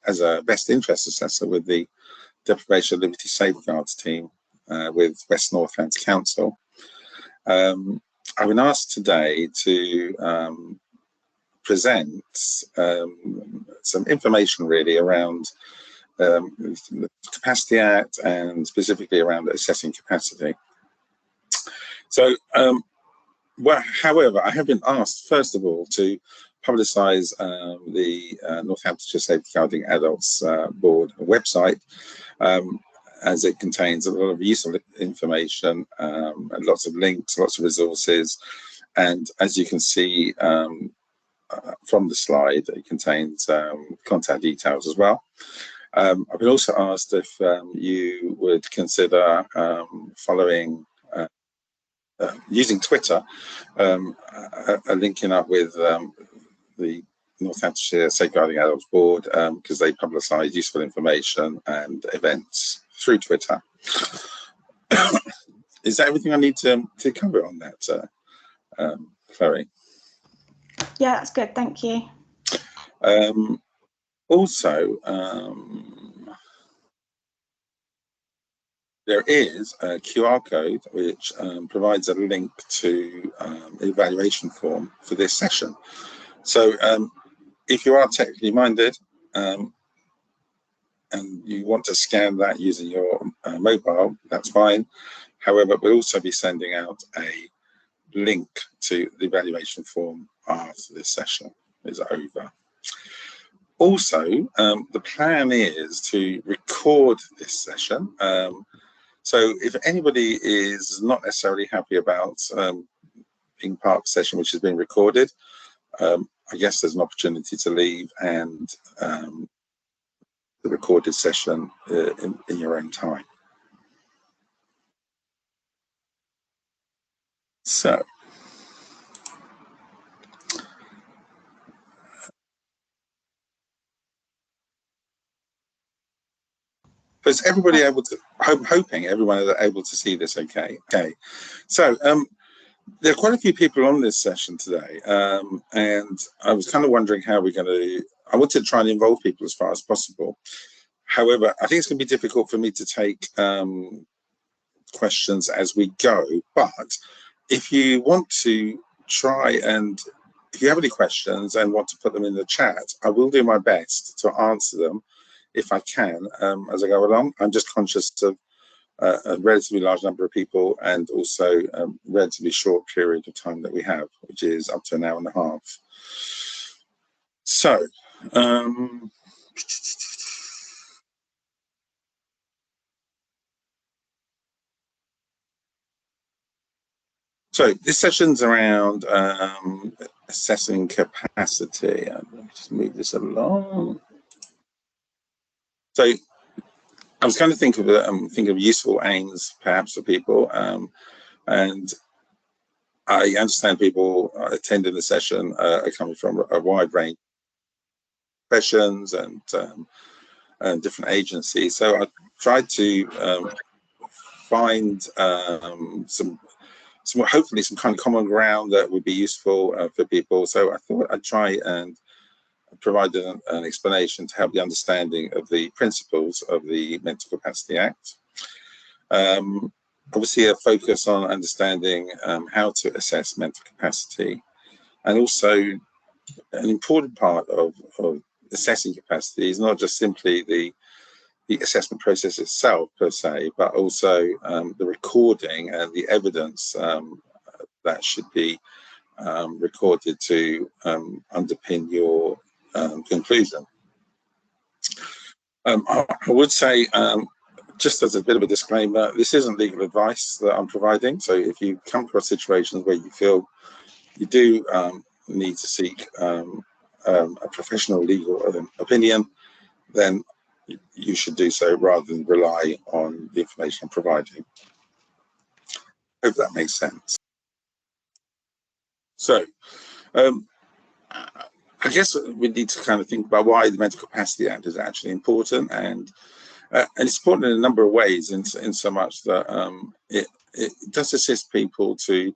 as a best interest assessor with the Deprivation of Liberty Safeguards team with West Northlands Council. I've been asked today to present some information really around the Capacity Act and specifically around assessing capacity. So, however, I have been asked, first of all, to publicise the Northamptonshire Safeguarding Adults Board website, as it contains a lot of useful information and lots of links, lots of resources, and as you can see from the slide, it contains contact details as well. I've been also asked if you would consider following, using Twitter, linking up with the Northamptonshire Safeguarding Adults Board, because they publicise useful information and events through Twitter. Is that everything I need to cover on that, Chloe? Yeah, that's good, thank you. Also, there is a QR code which provides a link to an evaluation form for this session. So if you are technically minded and you want to scan that using your mobile, that's fine. However, we'll also be sending out a link to the evaluation form after this session is over. Also, the plan is to record this session. So if anybody is not necessarily happy about being part of the session which is being recorded, I guess there's an opportunity to leave and the recorded session in your own time. So, is everybody able to, hoping everyone is able to see this okay? Okay, so there are quite a few people on this session today, and I was kind of wondering how we're going to, I wanted to try and involve people as far as possible. However, I think it's going to be difficult for me to take questions as we go, but if you want to try and, if you have any questions and want to put them in the chat, I will do my best to answer them if I can as I go along. I'm just conscious of a relatively large number of people and also a relatively short period of time that we have, which is up to an hour and a half. So, this session's around assessing capacity. Let me just move this along. So I was kind of thinking of useful aims perhaps for people, and I understand people attending the session are coming from a wide range of professions and different agencies. So I tried to find hopefully some kind of common ground that would be useful for people. So I thought I'd try and provide an explanation to help the understanding of the principles of the Mental Capacity Act. Obviously, a focus on understanding how to assess mental capacity, and also an important part of assessing capacity is not just simply the assessment process itself per se, but also the recording and the evidence that should be recorded to underpin your conclusion. I would say, just as a bit of a disclaimer, this isn't legal advice that I'm providing. So if you come across situations where you feel you do need to seek a professional legal opinion, then you should do so rather than rely on the information I'm providing. Hope that makes sense. So, I guess we need to kind of think about why the Mental Capacity Act is actually important, and it's important in a number of ways. In so much that it does assist people to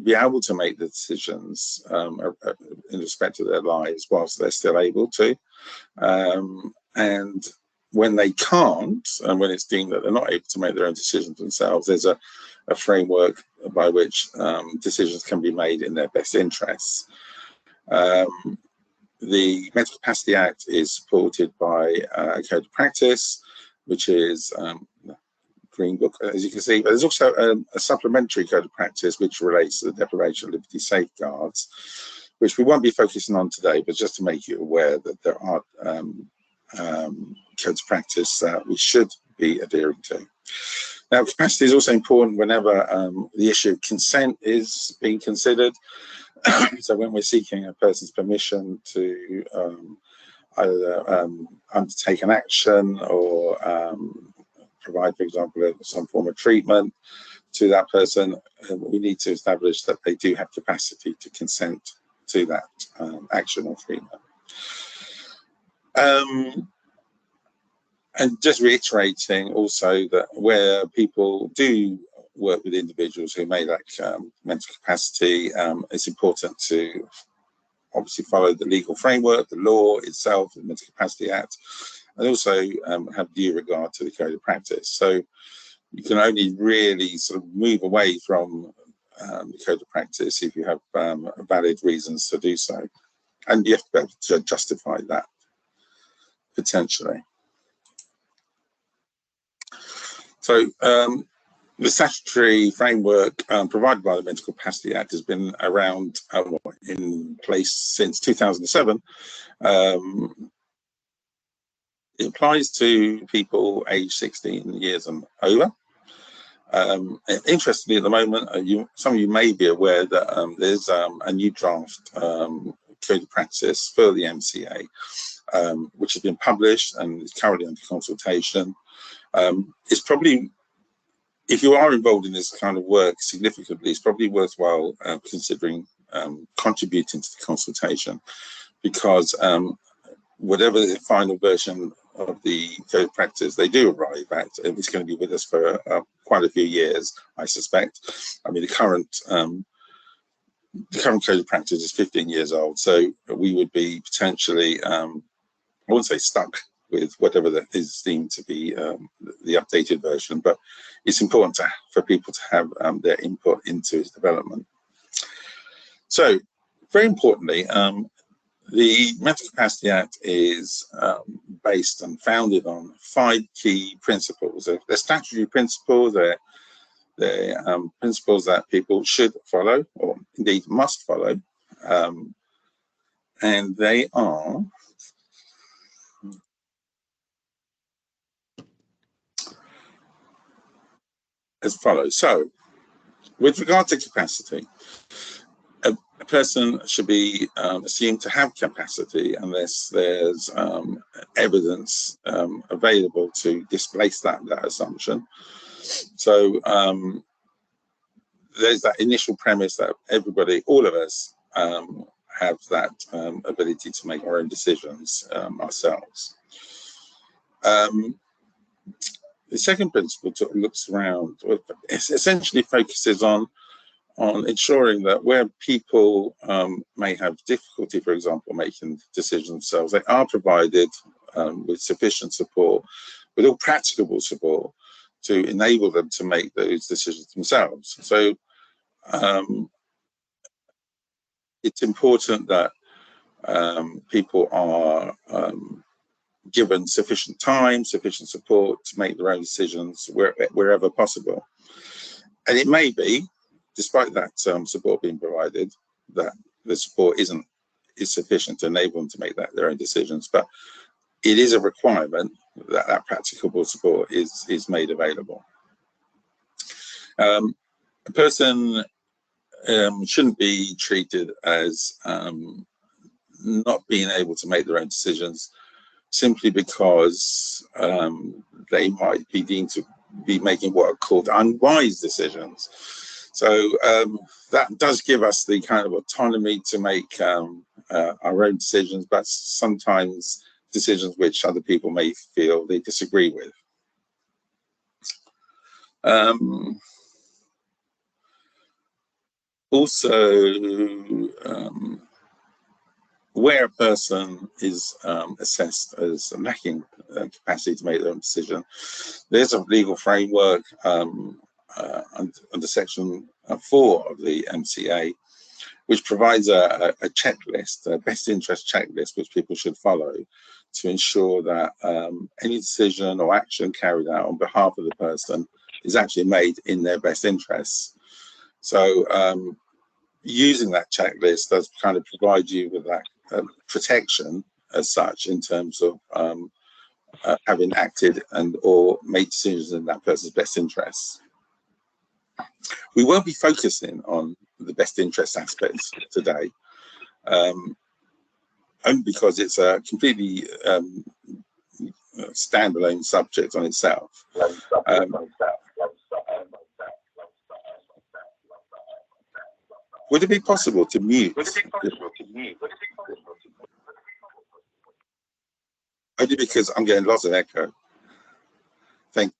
be able to make the decisions in respect of their lives whilst they're still able to. And when they can't, and when it's deemed that they're not able to make their own decisions themselves, there's a framework by which decisions can be made in their best interests. The Mental Capacity Act is supported by a code of practice, which is Green Book, as you can see, but there's also a supplementary code of practice which relates to the deprivation of liberty safeguards, which we won't be focusing on today, but just to make you aware that there are codes of practice that we should be adhering to. Now, capacity is also important whenever the issue of consent is being considered. So when we're seeking a person's permission to either undertake an action or provide, for example, some form of treatment to that person, we need to establish that they do have capacity to consent to that action or treatment. And just reiterating also that where people do work with individuals who may lack mental capacity, it's important to obviously follow the legal framework, the law itself, the Mental Capacity Act, and also have due regard to the code of practice. So you can only really sort of move away from the code of practice if you have valid reasons to do so, and you have to be able to justify that potentially. So the statutory framework provided by the Mental Capacity Act has been around in place since 2007. It applies to people aged 16 years and over. Interestingly, at the moment, some of you may be aware that there's a new draft code of practice for the MCA, which has been published and is currently under consultation. It's probably, if you are involved in this kind of work significantly, it's probably worthwhile considering contributing to the consultation, because whatever the final version of the code of practice they do arrive at, it's going to be with us for quite a few years, I suspect. I mean, the current code of practice is 15 years old, so we would be potentially, I wouldn't say stuck with whatever that is deemed to be the updated version, but it's important for people to have their input into its development. So, very importantly, the Mental Capacity Act is based and founded on 5 key principles. They're statutory principles, they're principles that people should follow, or indeed must follow, and they are as follows. So, with regard to capacity, a person should be assumed to have capacity unless there's evidence available to displace that assumption. So there's that initial premise that everybody, all of us, have that ability to make our own decisions ourselves. The second principle looks around, essentially focuses on ensuring that where people may have difficulty, for example, making decisions themselves, they are provided with sufficient support, with all practicable support, to enable them to make those decisions themselves. So it's important that people are given sufficient time, sufficient support to make their own decisions wherever possible. And it may be, despite that support being provided, that the support is sufficient to enable them to make their own decisions, but it is a requirement that that practicable support is made available. A person shouldn't be treated as not being able to make their own decisions simply because they might be deemed to be making what are called unwise decisions. So that does give us the kind of autonomy to make our own decisions, but sometimes decisions which other people may feel they disagree with. Also, where a person is assessed as lacking capacity to make their own decision, there's a legal framework under Section 4 of the NSAB, which provides a checklist, a best interest checklist, which people should follow to ensure that any decision or action carried out on behalf of the person is actually made in their best interests. So using that checklist does kind of provide you with that protection as such, in terms of having acted and or made decisions in that person's best interests. We won't be focusing on the best interest aspects today, only because it's a completely standalone subject on itself. Would it be possible to mute? Only because I'm getting lots of echo. Thank you.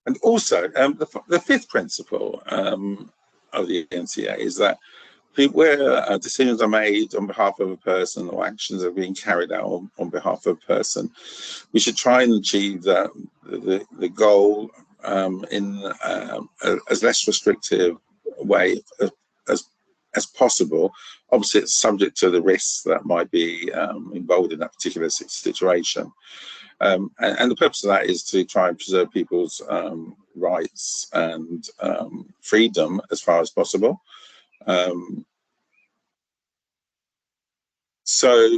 And also, the fifth principle of the NSAB is that where decisions are made on behalf of a person or actions are being carried out on behalf of a person, we should try and achieve the goal in as less restrictive way as possible. Obviously, it's subject to the risks that might be involved in that particular situation. And the purpose of that is to try and preserve people's rights and freedom as far as possible. So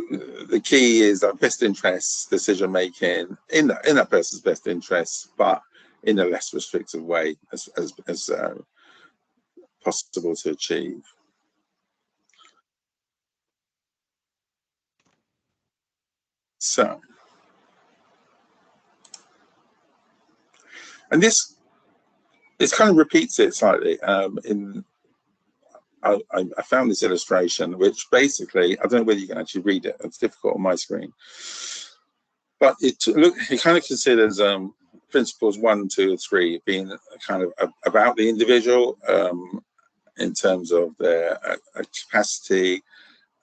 the key is that best interest decision making in that person's best interest, but in a less restrictive way as possible to achieve. So, and this kind of repeats it slightly. I found this illustration, which basically, I don't know whether you can actually read it. It's difficult on my screen, but it kind of considers principles 1, 2, and 3 being kind of about the individual in terms of their capacity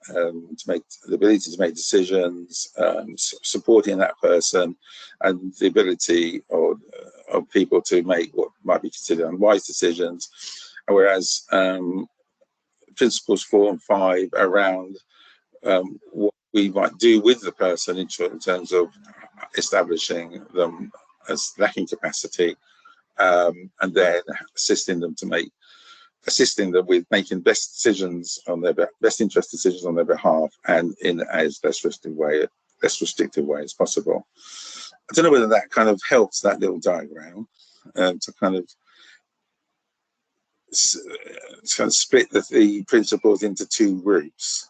to make, the ability to make decisions, supporting that person, and the ability of people to make what might be considered unwise decisions. Whereas principles 4 and 5 around what we might do with the person in terms of establishing them as lacking capacity, and then assisting them with making best decisions on their best interest decisions on their behalf, and in as less restrictive way as possible. I don't know whether that kind of helps, that little diagram, to kind of split the principles into 2 groups.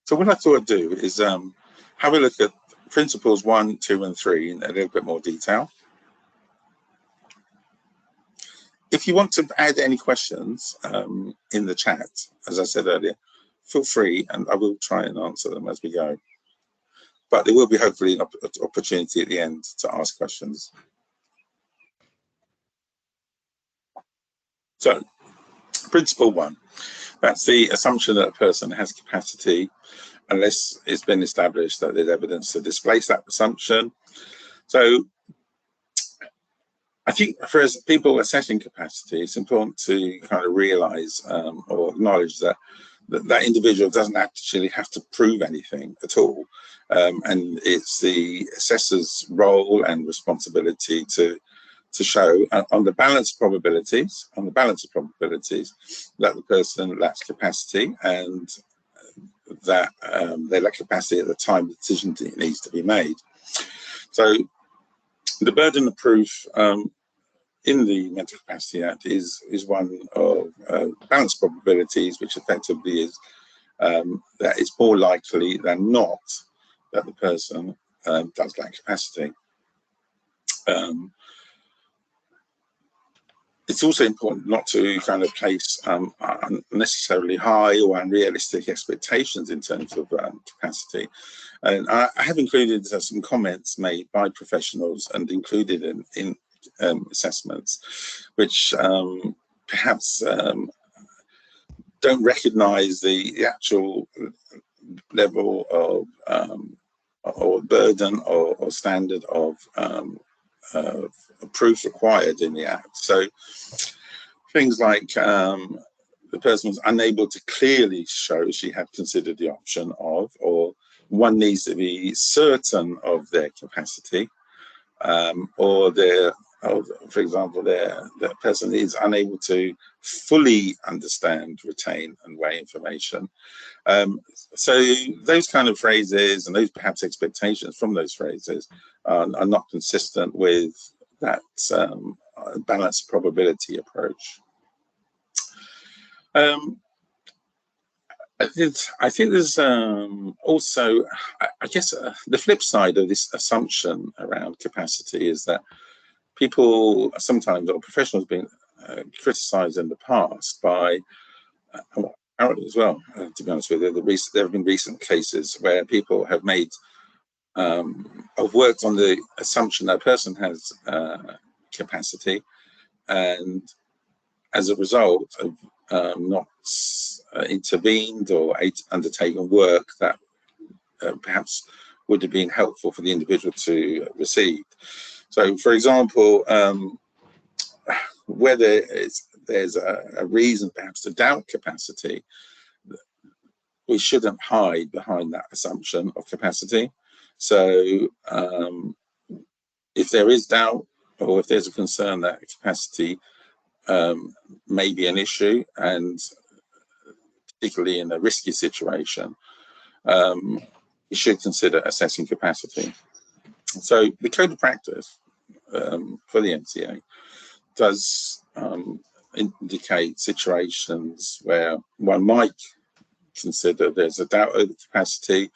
So what I thought I'd do is have a look at principles 1, 2, and 3 in a little bit more detail. If you want to add any questions in the chat, as I said earlier, feel free, and I will try and answer them as we go. But there will be hopefully an opportunity at the end to ask questions. So, principle 1, that's the assumption that a person has capacity unless it's been established that there's evidence to displace that assumption. So I think for people assessing capacity, it's important to kind of realize or acknowledge that that individual doesn't actually have to prove anything at all. And it's the assessor's role and responsibility to show on the balance of probabilities, that the person lacks capacity, and that they lack capacity at the time the decision needs to be made. So the burden of proof in the Mental Capacity Act is one of balance probabilities, which effectively is that it's more likely than not that the person does lack capacity. it's also important not to kind of place unnecessarily high or unrealistic expectations in terms of capacity. And I have included some comments made by professionals and included in assessments, which perhaps don't recognise the actual level of or burden or standard of proof required in the Act. So things like the person was unable to clearly show she had considered the option of, or one needs to be certain of their capacity, or for example, the person is unable to fully understand, retain, and weigh information. So those kind of phrases and those perhaps expectations from those phrases are not consistent with that balanced probability approach. I think there's also, I guess, the flip side of this assumption around capacity is that people sometimes, or professionals, have been criticised in the past by, apparently as well, to be honest with you, there have been recent cases where people have made, have worked on the assumption that a person has capacity, and as a result of not intervened or undertaken work that perhaps would have been helpful for the individual to receive. So, for example, where there's a reason perhaps to doubt capacity, we shouldn't hide behind that assumption of capacity. So if there is doubt, or if there's a concern that capacity may be an issue, and particularly in a risky situation, you should consider assessing capacity. So the code of practice for the NCA does indicate situations where one might consider there's a doubt over capacity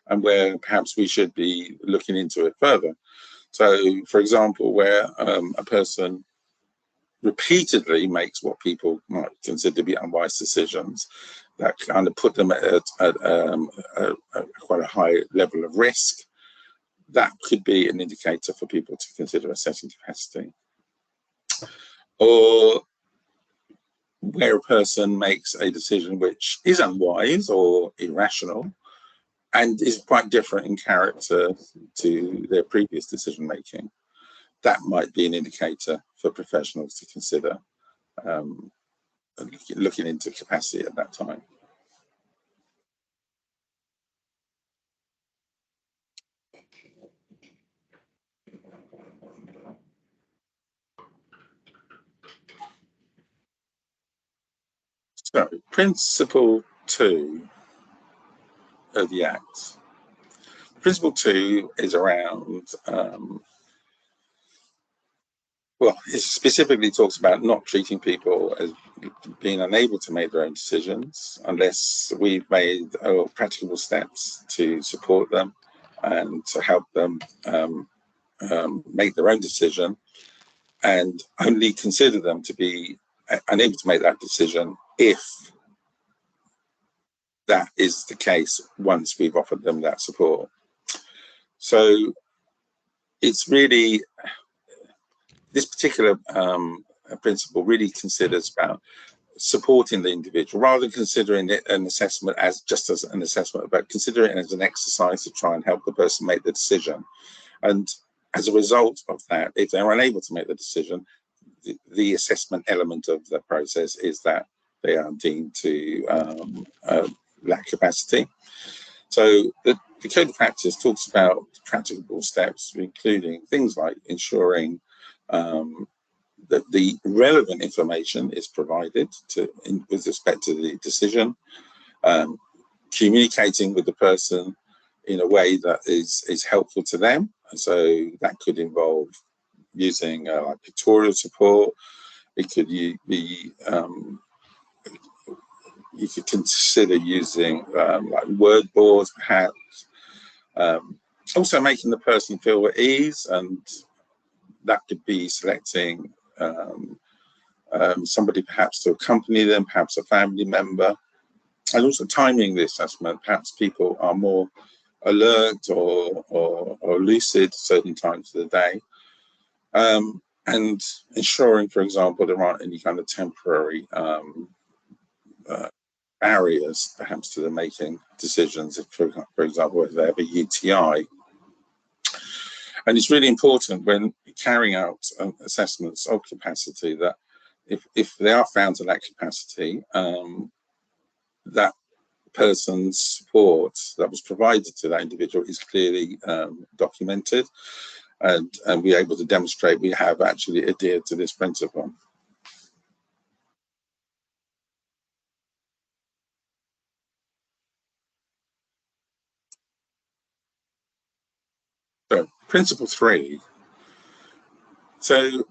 and where perhaps we should be looking into it further. So, for example, where a person repeatedly makes what people might consider to be unwise decisions that kind of put them at quite a high level of risk, that could be an indicator for people to consider assessing capacity. Or where a person makes a decision which is unwise or irrational and is quite different in character to their previous decision making, that might be an indicator for professionals to consider looking into capacity at that time. So, Principle 2 of the Act. Principle 2 is around, well, it specifically talks about not treating people as being unable to make their own decisions unless we've made practicable steps to support them and to help them make their own decision, and only consider them to be unable to make that decision if that is the case once we've offered them that support. So it's really, this particular principle really considers about supporting the individual rather than considering it an assessment as just as an assessment, but consider it as an exercise to try and help the person make the decision. And as a result of that, if they're unable to make the decision, the assessment element of the process is that they are deemed to lack capacity. So the code of practice talks about practicable steps, including things like ensuring that the relevant information is provided with respect to the decision, communicating with the person in a way that is helpful to them. So that could involve using like pictorial support. It could be you could consider using like word boards, perhaps. Also making the person feel at ease, and that could be selecting somebody perhaps to accompany them, perhaps a family member, and also timing the assessment. Perhaps people are more alert or lucid certain times of the day, and ensuring, for example, there aren't any kind of temporary barriers perhaps to them making decisions, if, for example, if they have a UTI. And it's really important when carrying out assessments of capacity that if they are found to lack capacity, that person's support that was provided to that individual is clearly documented, and we're able to demonstrate we have actually adhered to this principle. So, principle 3. So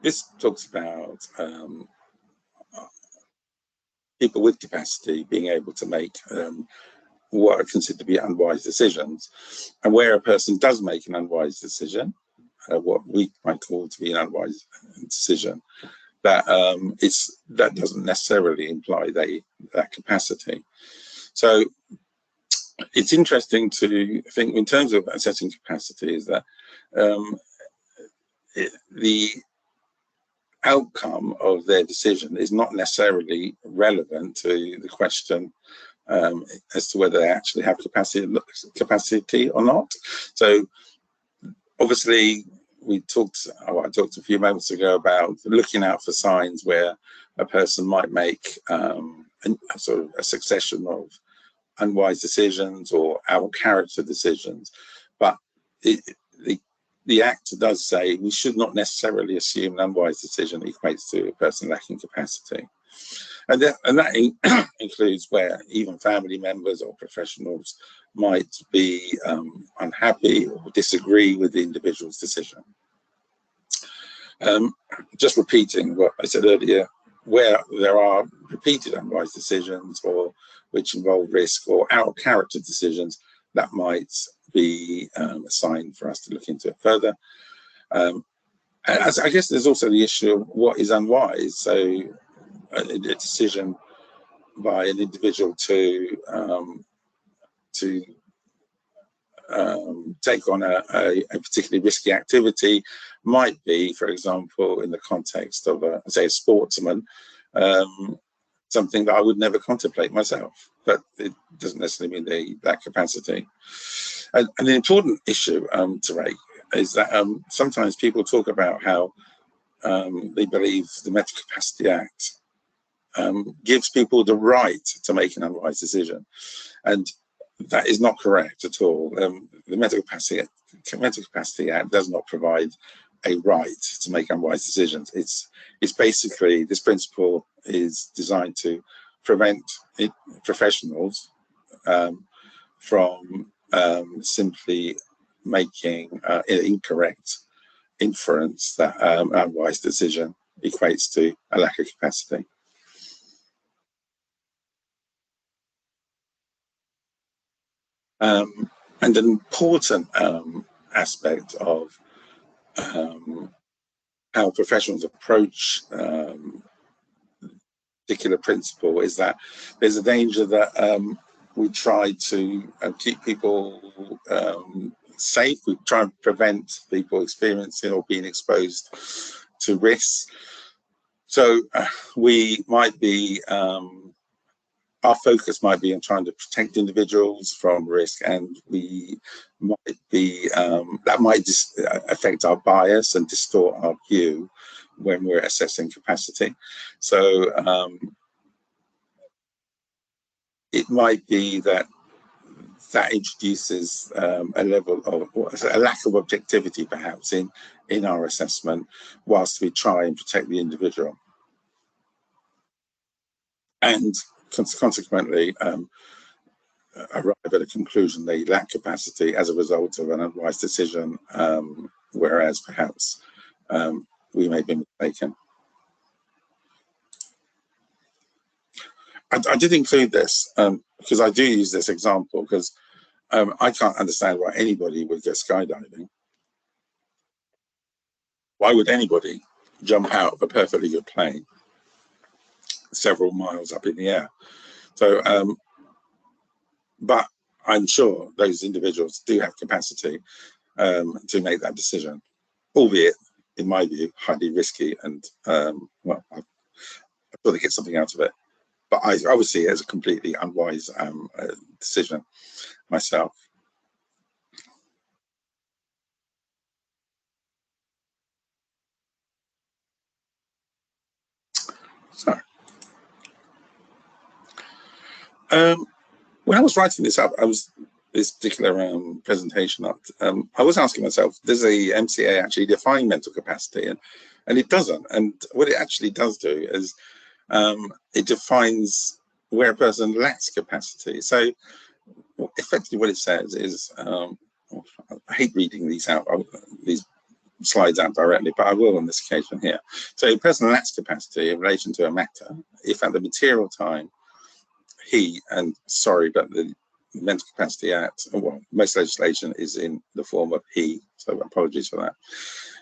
this talks about people with capacity being able to make what are considered to be unwise decisions, and where a person does make an unwise decision, what we might call to be an unwise decision, that that doesn't necessarily imply that capacity. So it's interesting to think in terms of assessing capacity is that the outcome of their decision is not necessarily relevant to the question as to whether they actually have capacity or not. So obviously I talked a few moments ago about looking out for signs where a person might make a sort of a succession of unwise decisions or out character decisions, but the Act does say we should not necessarily assume an unwise decision equates to a person lacking capacity. And that includes where even family members or professionals might be unhappy or disagree with the individual's decision. Just repeating what I said earlier, where there are repeated unwise decisions or which involve risk or out of character decisions, that might be a sign for us to look into it further. And I guess there's also the issue of what is unwise. So a decision by an individual to take on a particularly risky activity might be, for example, in the context of say a sportsman, something that I would never contemplate myself, but it doesn't necessarily mean that capacity. And an important issue to raise is that sometimes people talk about how they believe the Mental Capacity Act gives people the right to make an unwise decision, and that is not correct at all. The Mental Capacity Act does not provide a right to make unwise decisions. It's basically, this principle is designed to prevent professionals from simply making an incorrect inference that an unwise decision equates to a lack of capacity. And an important aspect of how professionals approach particular principle is that there's a danger that we try to keep people safe. We try and prevent people experiencing or being exposed to risks. So we might be our focus might be on trying to protect individuals from risk, and we might be that might just affect our bias and distort our view when we're assessing capacity. So it might be that introduces a level of a lack of objectivity perhaps in our assessment, whilst we try and protect the individual, and consequently arrive at a conclusion they lack capacity as a result of an unwise decision, whereas perhaps we may be mistaken. I did include this because I do use this example because I can't understand why anybody would go skydiving. Why would anybody? jump out of a perfectly good plane several miles up in the air. So, but I'm sure those individuals do have capacity to make that decision, albeit, in my view, highly risky, and well, I thought they get something out of it. But I would see it as a completely unwise decision myself. So, when I was writing this up, this particular presentation up, I was asking myself, does the MCA actually define mental capacity? And it doesn't. And what it actually does do is it defines where a person lacks capacity. So effectively what it says is, I hate reading these slides out directly, but I will on this occasion here. So a person lacks capacity in relation to a matter if at the material time he, and sorry, but the Mental Capacity Act, well, most legislation is in the form of he, so apologies for that.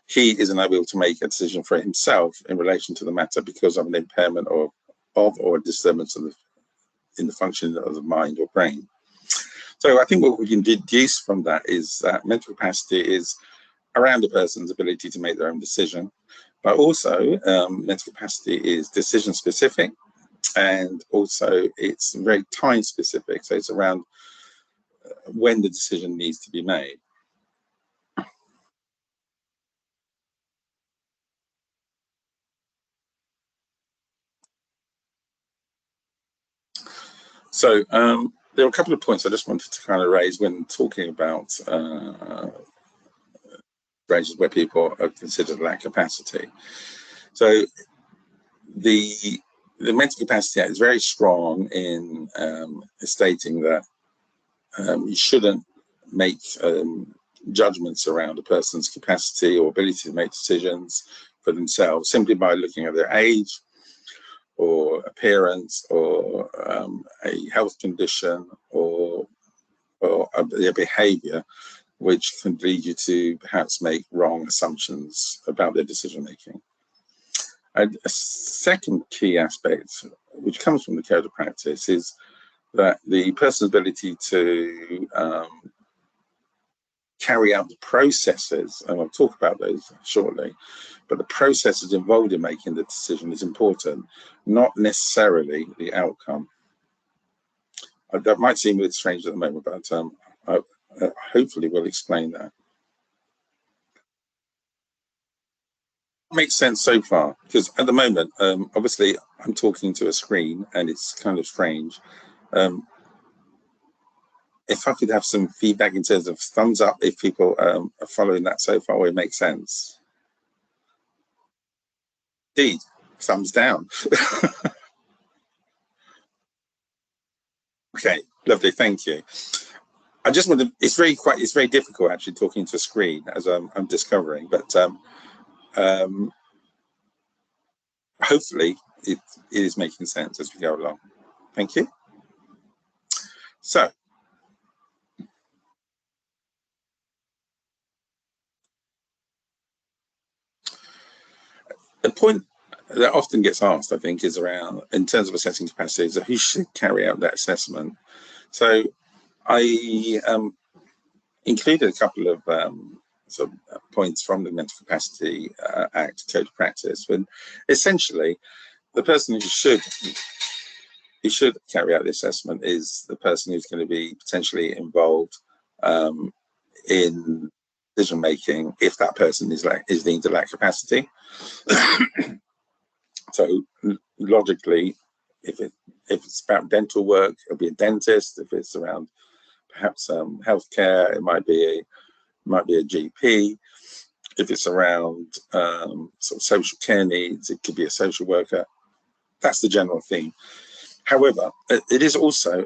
He is unable to make a decision for himself in relation to the matter because of an impairment or a disturbance in the function of the mind or brain. So I think what we can deduce from that is that mental capacity is around a person's ability to make their own decision, but also mental capacity is decision specific, and also it's very time specific. So it's around when the decision needs to be made. So there are a couple of points I just wanted to kind of raise when talking about ranges where people are considered lack capacity. So the Mental Capacity Act is very strong in stating that you shouldn't make judgments around a person's capacity or ability to make decisions for themselves simply by looking at their age or appearance or a health condition or their behavior, which can lead you to perhaps make wrong assumptions about their decision making. And a second key aspect, which comes from the code of practice, is that the person's ability to carry out the processes, and I'll talk about those shortly, but the processes involved in making the decision is important, not necessarily the outcome. That might seem a bit strange at the moment, but hopefully we'll explain that. Makes sense so far, because at the moment, obviously I'm talking to a screen and it's kind of strange. If I could have some feedback in terms of thumbs up if people are following that so far, or it makes sense. Indeed, thumbs down. Okay, lovely, thank you. I just want to, it's very difficult actually talking to a screen, as I'm discovering, but hopefully it is making sense as we go along. Thank you. So, the point that often gets asked, I think, is around, in terms of assessing capacity, is who should carry out that assessment. So I included a couple of sort of points from the Mental Capacity Act Code of Practice, when essentially the person who should carry out the assessment is the person who's going to be potentially involved in decision making if that person is deemed to lack capacity. So logically, if it's about dental work, it'll be a dentist. If it's around perhaps healthcare, it might be a GP. If it's around sort of social care needs, it could be a social worker. That's the general theme. However, it is also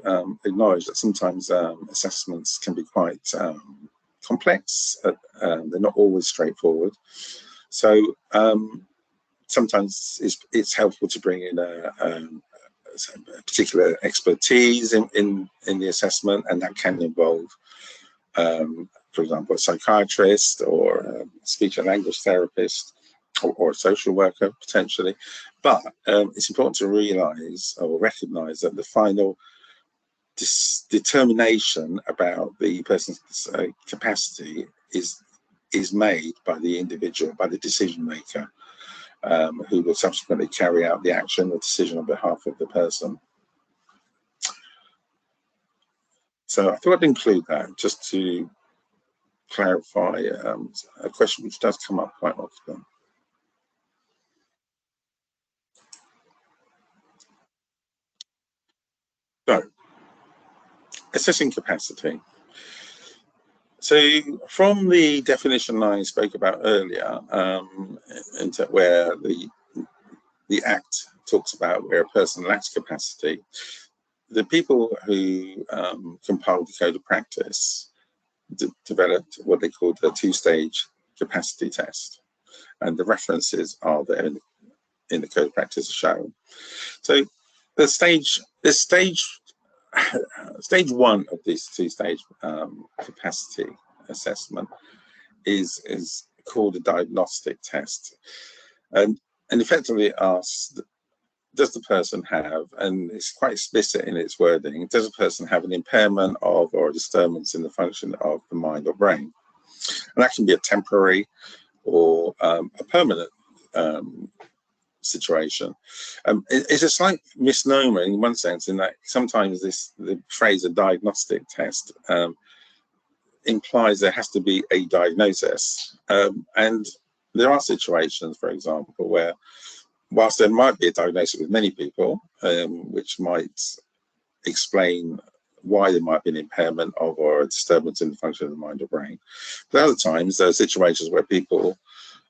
acknowledged that sometimes assessments can be quite complex. They're not always straightforward. So sometimes it's helpful to bring in a particular expertise in the assessment, and that can involve, for example, a psychiatrist or a speech and language therapist or a social worker potentially. But it's important to realise or recognise that the final determination about the person's capacity is made by the individual, by the decision maker, who will subsequently carry out the action or decision on behalf of the person. So I thought I'd include that just to clarify a question which does come up quite often. So, assessing capacity. So from the definition I spoke about earlier, where the Act talks about where a person lacks capacity, the people who compiled the Code of Practice developed what they called the two-stage capacity test, and the references are there in the Code of Practice are shown. So the stage one of this two-stage capacity assessment is called a diagnostic test, and effectively asks, does the person have, and it's quite explicit in its wording, does a person have an impairment of or a disturbance in the function of the mind or brain? And that can be a temporary or a permanent situation. It's a slight misnomer in one sense, in that sometimes the phrase a diagnostic test implies there has to be a diagnosis, and there are situations, for example, where whilst there might be a diagnosis with many people, which might explain why there might be an impairment of or a disturbance in the function of the mind or brain, but other times there are situations where people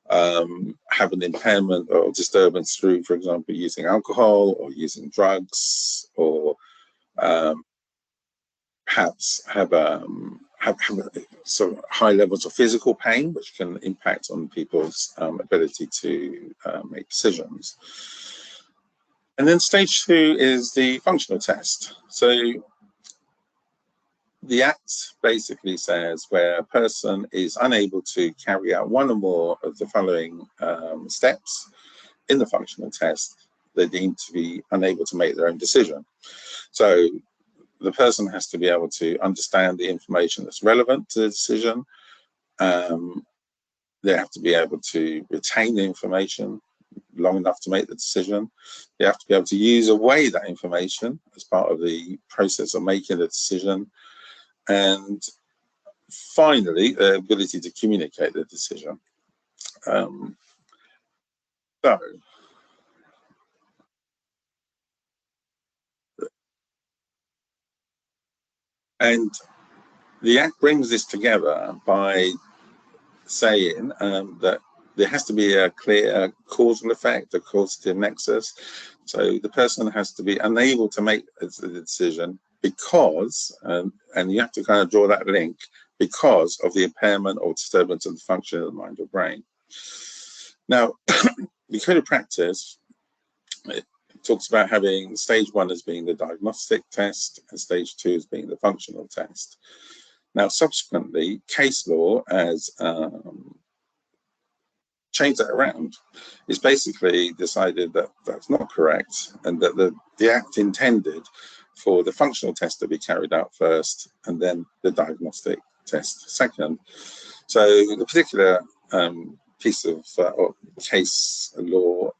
have an impairment or disturbance through, for example, using alcohol or using drugs, or perhaps have sort of high levels of physical pain, which can impact on people's ability to make decisions. And then stage two is the functional test. So the Act basically says where a person is unable to carry out one or more of the following steps in the functional test, they're deemed to be unable to make their own decision. So the person has to be able to understand the information that's relevant to the decision. They have to be able to retain the information long enough to make the decision. They have to be able to use away that information as part of the process of making the decision. And finally, the ability to communicate the decision. And the Act brings this together by saying that there has to be a clear causal effect, a causative nexus. So the person has to be unable to make the decision because, and you have to kind of draw that link, because of the impairment or disturbance of the function of the mind or brain. Now, the Code of Practice, it talks about having stage one as being the diagnostic test and stage two as being the functional test. Now, subsequently, case law has changed that around. It's basically decided that that's not correct, and that the Act intended for the functional test to be carried out first and then the diagnostic test second. So the particular piece of case law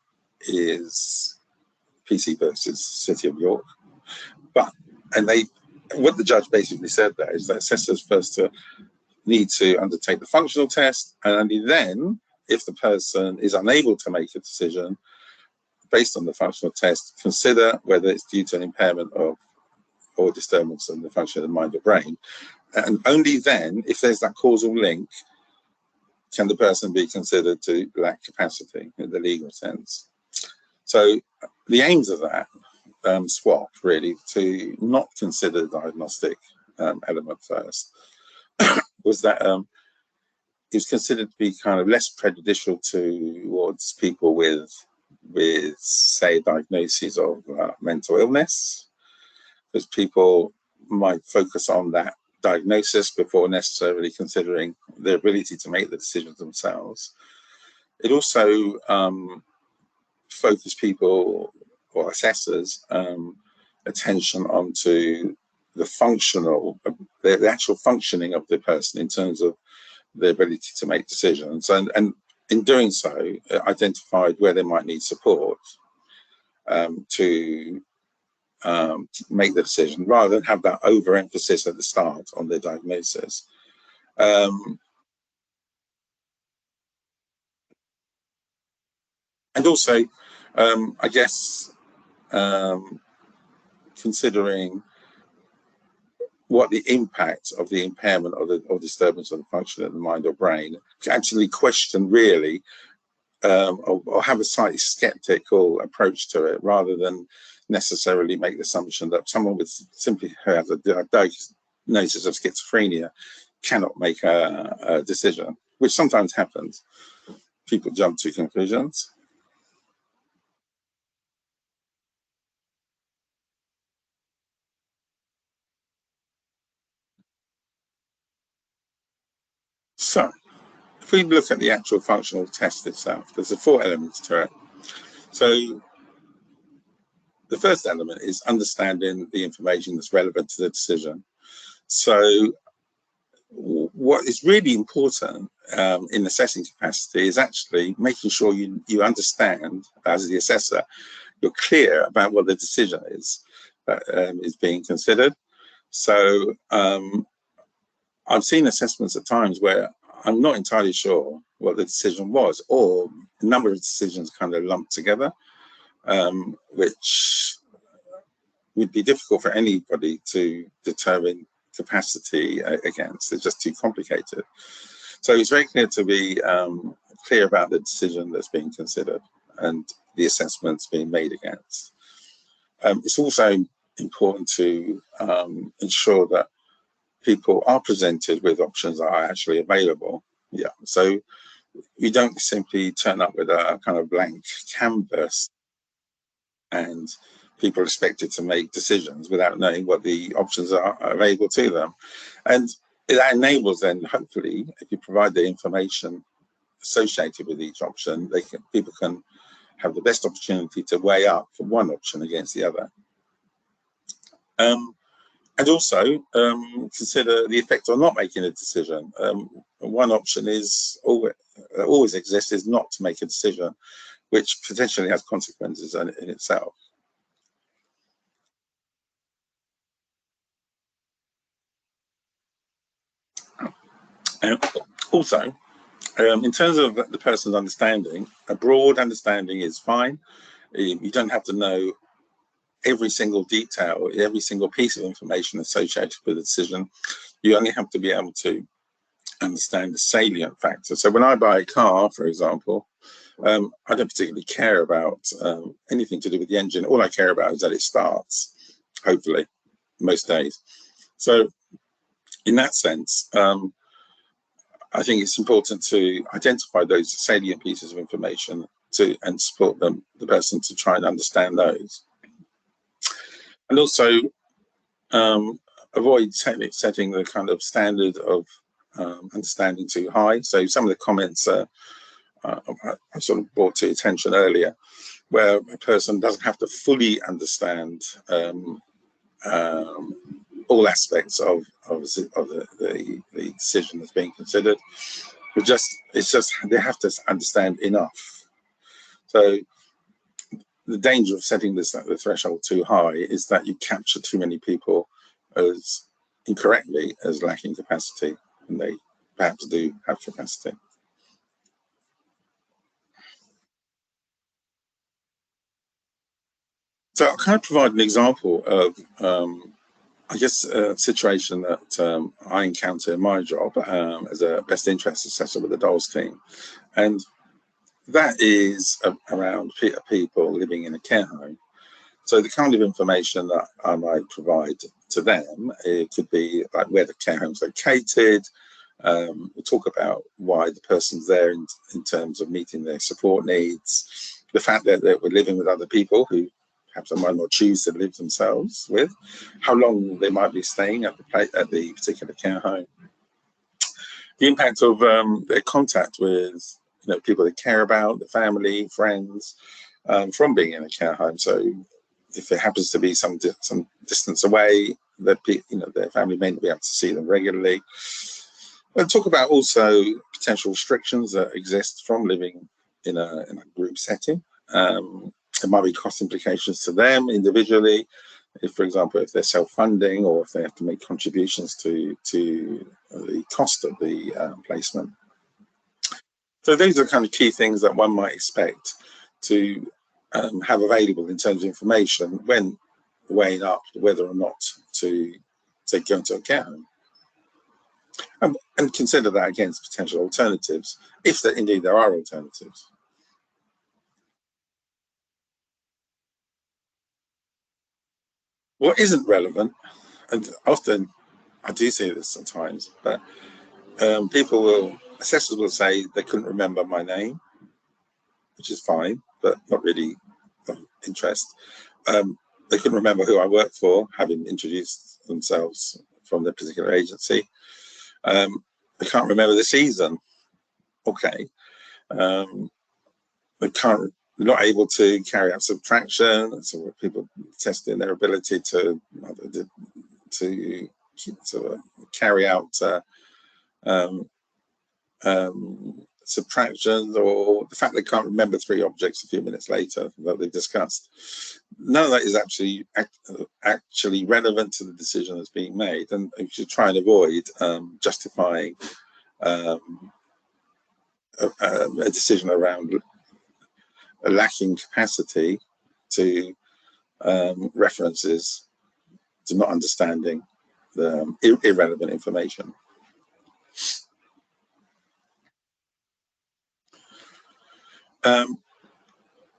is PC versus City of York. What the judge basically said there is that assessors first need to undertake the functional test, and only then, if the person is unable to make a decision based on the functional test, consider whether it's due to an impairment of or disturbance in the function of the mind or brain. And only then, if there's that causal link, can the person be considered to lack capacity in the legal sense. So the aims of that swap, really, to not consider the diagnostic element first, was that it was considered to be kind of less prejudicial towards people with say, diagnoses of mental illness, because people might focus on that diagnosis before necessarily considering their ability to make the decisions themselves. It also focus people or assessors attention onto the the actual functioning of the person in terms of the ability to make decisions, and in doing so identified where they might need support to make the decision, rather than have that overemphasis at the start on their diagnosis. And also, I guess, considering what the impact of the impairment or disturbance of the function of the mind or brain, to actually question really, or have a slightly skeptical approach to it, rather than necessarily make the assumption that someone with simply who has a diagnosis of schizophrenia cannot make a decision, which sometimes happens. People jump to conclusions. So, if we look at the actual functional test itself, there's 4 elements to it. So, the first element is understanding the information that's relevant to the decision. So, what is really important in assessing capacity is actually making sure you understand, as the assessor, you're clear about what the decision is that is being considered. So I've seen assessments at times where I'm not entirely sure what the decision was, or a number of decisions kind of lumped together, which would be difficult for anybody to determine capacity against. It's just too complicated. So it's very clear to be clear about the decision that's being considered and the assessments being made against. It's also important to ensure that people are presented with options that are actually available. Yeah, so you don't simply turn up with a kind of blank canvas and people are expected to make decisions without knowing what the options are available to them. And that enables then, hopefully, if you provide the information associated with each option, people can have the best opportunity to weigh up one option against the other. And also consider the effect of not making a decision. One option is always exists is not to make a decision, which potentially has consequences in itself. And also, in terms of the person's understanding, a broad understanding is fine. You don't have to know every single detail, every single piece of information associated with the decision. You only have to be able to understand the salient factors. So when I buy a car, for example, I don't particularly care about anything to do with the engine. All I care about is that it starts, hopefully, most days. So in that sense, I think it's important to identify those salient pieces of information and support the person to try and understand those. And also avoid setting the kind of standard of understanding too high. So some of the comments I sort of brought to attention earlier, where a person doesn't have to fully understand all aspects of the decision that's being considered. It's just they have to understand enough. So the danger of setting the threshold too high is that you capture too many people as incorrectly as lacking capacity, and they perhaps do have capacity. So I'll kind of provide an example of, I guess, a situation that I encounter in my job as a best interest assessor with the Doles team. And that is around people living in a care home. So the kind of information that I might provide to them, it could be like where the care home's located. We talk about why the person's there in terms of meeting their support needs, the fact that we're living with other people who perhaps they might not choose to live themselves with, how long they might be staying at the particular care home, the impact of their contact with people they care about, the family, friends, from being in a care home. So if it happens to be some distance away, their family may not be able to see them regularly. We'll talk about also potential restrictions that exist from living in a group setting. There might be cost implications to them individually, if, for example, if they're self-funding or if they have to make contributions to the cost of the placement. So these are kind of key things that one might expect to have available in terms of information when weighing up whether or not to go into a care home. And consider that against potential alternatives, if indeed there are alternatives. What isn't relevant, and often I do see this sometimes, but assessors will say they couldn't remember my name, which is fine, but not really of interest. They couldn't remember who I worked for, having introduced themselves from their particular agency. They can't remember the season. Okay. They're not able to carry out subtraction, so people testing their ability to carry out subtractions, or the fact they can't remember 3 objects a few minutes later that they've discussed. None of that is actually relevant to the decision that's being made, and you should try and avoid justifying a decision around a lacking capacity to references to not understanding the irrelevant information.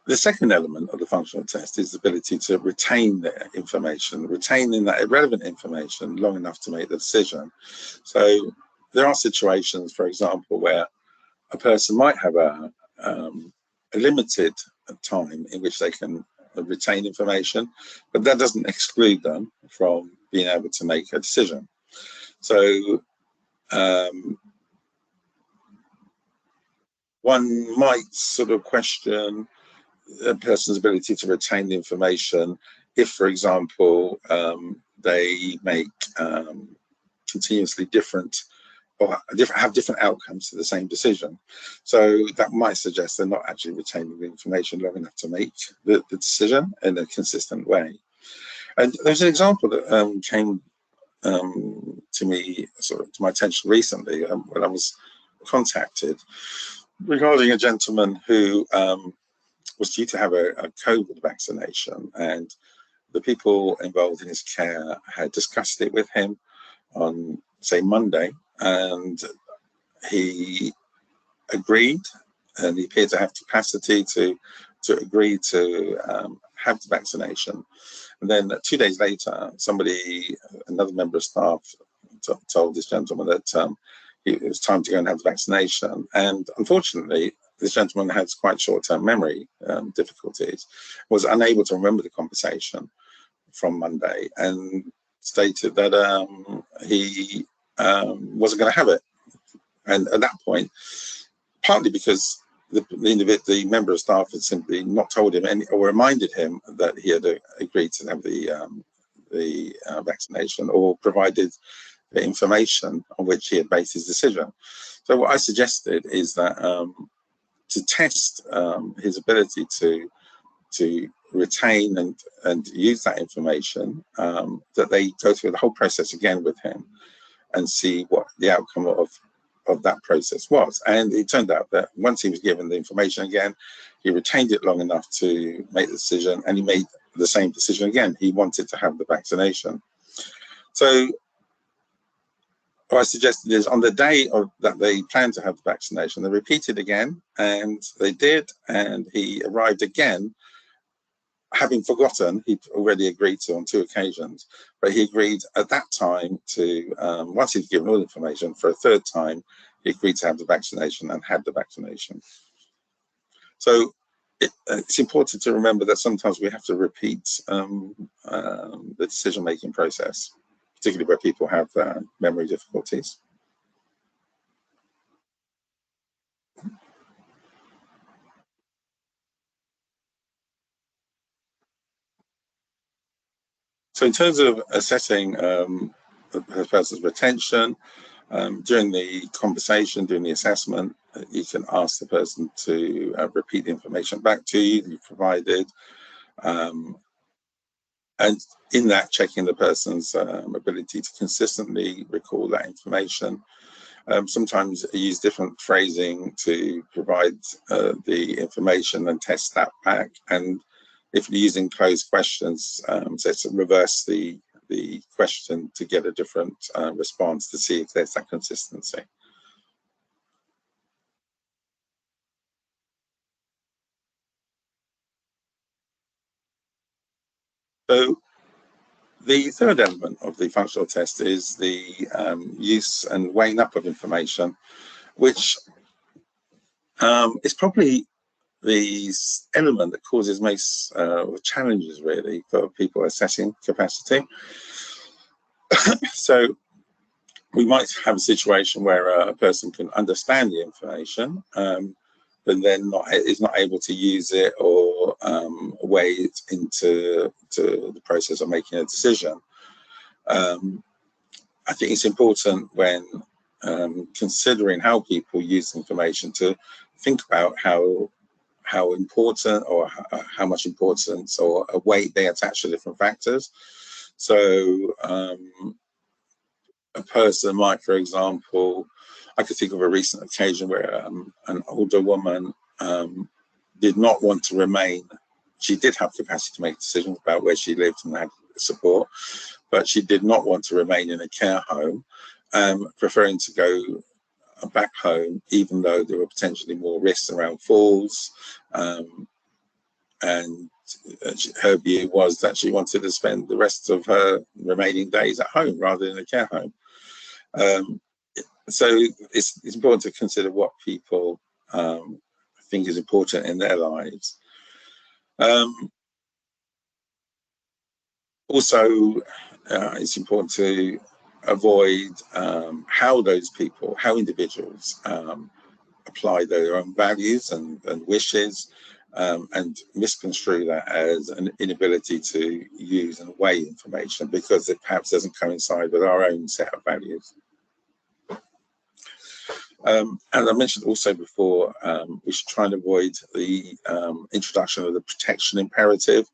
The second element of the functional test is the ability to retain the information, retaining that irrelevant information long enough to make the decision. So there are situations, for example, where a person might have a limited time in which they can retain information, but that doesn't exclude them from being able to make a decision. So one might sort of question a person's ability to retain the information if, for example, they make continuously different or have different outcomes to the same decision. So that might suggest they're not actually retaining the information long enough to make the decision in a consistent way. And there's an example that came to me, sort of to my attention recently, when I was contacted regarding a gentleman who was due to have a COVID vaccination, and the people involved in his care had discussed it with him on, say, Monday, and he agreed, and he appeared to have capacity to agree to have the vaccination. And then 2 days later, another member of staff told this gentleman that it was time to go and have the vaccination. And unfortunately, this gentleman has quite short-term memory difficulties, was unable to remember the conversation from Monday, and stated that he wasn't going to have it. And at that point, partly because the member of staff had simply not told him or reminded him that he had agreed to have the vaccination, or provided the information on which he had based his decision. So what I suggested is that to test his ability to retain and use that information, that they go through the whole process again with him and see what the outcome of that process was. And it turned out that once he was given the information again, he retained it long enough to make the decision, and he made the same decision again. He wanted to have the vaccination. So what I suggested is, on the day that they planned to have the vaccination, they repeated again, and they did, and he arrived again, having forgotten he'd already agreed to on 2 occasions, but he agreed at that time to, once he'd given all the information, for a 3rd time, he agreed to have the vaccination and had the vaccination. So it's important to remember that sometimes we have to repeat the decision-making process, particularly where people have memory difficulties. So in terms of assessing the person's retention, during the conversation, during the assessment, you can ask the person to repeat the information back to you that you've provided, and in that, checking the person's ability to consistently recall that information. Sometimes I use different phrasing to provide the information and test that back. And if you're using closed questions, so to reverse the question to get a different response to see if there's that consistency. So the third element of the functional test is the use and weighing up of information, which is probably the element that causes most challenges really for people assessing capacity. So we might have a situation where a person can understand the information, but then is not able to use it or weigh it into the process of making a decision. I think it's important when considering how people use information to think about how important or how much importance or a weight they attach to different factors. So a person might, for example, I could think of a recent occasion where an older woman did not want to remain. She did have capacity to make decisions about where she lived and had support, but she did not want to remain in a care home, preferring to go back home, even though there were potentially more risks around falls. And her view was that she wanted to spend the rest of her remaining days at home rather than a care home. So it's important to consider what people think is important in their lives. Also, it's important to avoid how individuals apply their own values and wishes, and misconstrue that as an inability to use and weigh information because it perhaps doesn't coincide with our own set of values. As I mentioned also before, we should try and avoid the introduction of the protection imperative.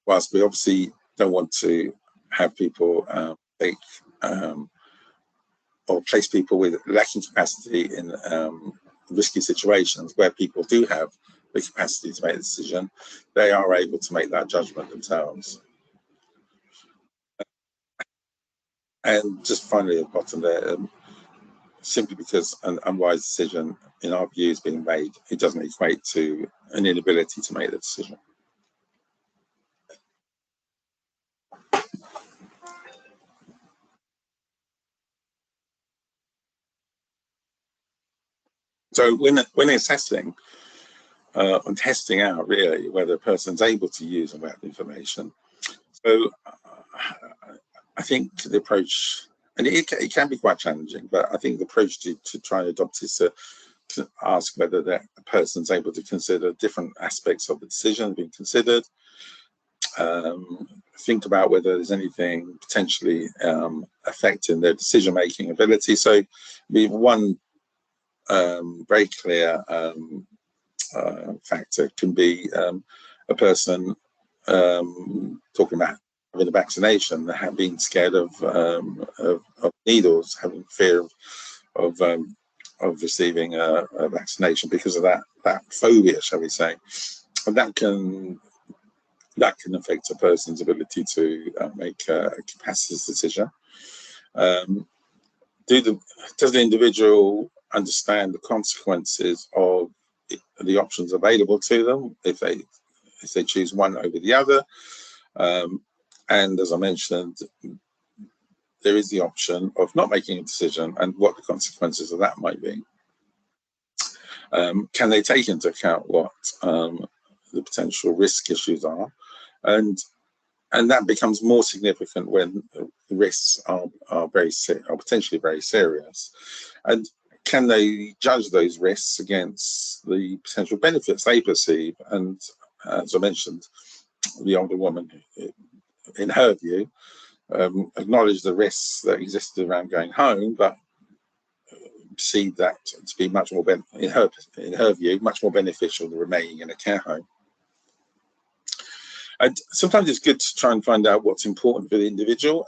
Whilst we obviously don't want to have people or place people with lacking capacity in risky situations where people do have the capacity to make a decision, they are able to make that judgment themselves. And just finally at the bottom there, simply because an unwise decision in our view is being made, it doesn't equate to an inability to make the decision. So when assessing and testing out really whether a person's able to use and weigh information, so I think the approach, and it can be quite challenging, but I think the approach to try and adopt is to ask whether that person's able to consider different aspects of the decision being considered, think about whether there's anything potentially affecting their decision-making ability. So one very clear factor can be a person talking about having a vaccination, being scared of needles, having fear of receiving a vaccination because of that phobia, shall we say, and that can affect a person's ability to make a capacity decision. Does the individual understand the consequences of the options available to them if they choose one over the other? And as I mentioned, there is the option of not making a decision and what the consequences of that might be. Can they take into account what the potential risk issues are? And that becomes more significant when the risks are potentially very serious. And can they judge those risks against the potential benefits they perceive? And as I mentioned, the older woman, in her view, acknowledged the risks that existed around going home, but perceived that to be much more, in her view, much more beneficial than remaining in a care home. And sometimes it's good to try and find out what's important for the individual.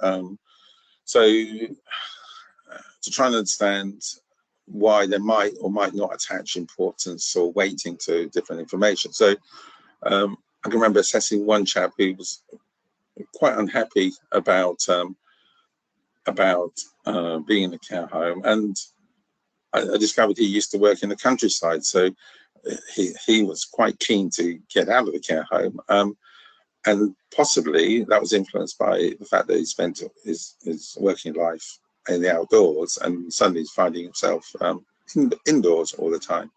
So to try and understand why they might or might not attach importance or weighting to different information. So I can remember assessing one chap who was quite unhappy about being in a care home, and I discovered he used to work in the countryside, so he was quite keen to get out of the care home, and possibly that was influenced by the fact that he spent his working life in the outdoors, and suddenly he's finding himself indoors all the time.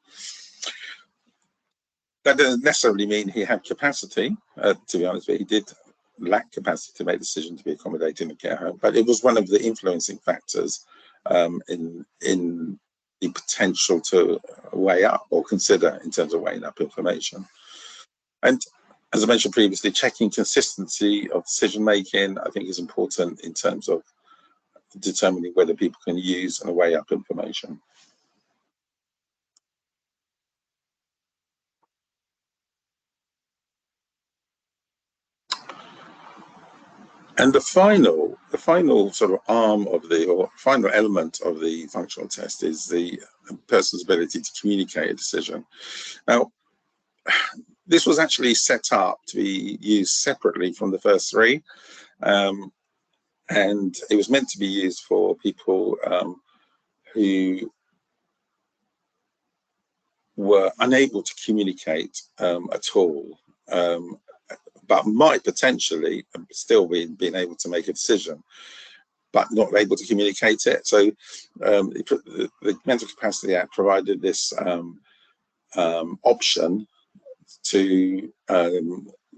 That doesn't necessarily mean he had capacity, to be honest, but he did lack capacity to make a decision to be accommodated in a care home. But it was one of the influencing factors in the potential to weigh up or consider in terms of weighing up information. And as I mentioned previously, checking consistency of decision making, I think, is important in terms of determining whether people can use and weigh up information. And the final sort of arm of or final element of the functional test is the person's ability to communicate a decision. Now, this was actually set up to be used separately from the first three, and it was meant to be used for people who were unable to communicate at all, but might potentially still being able to make a decision, but not able to communicate it. So the Mental Capacity Act provided this option to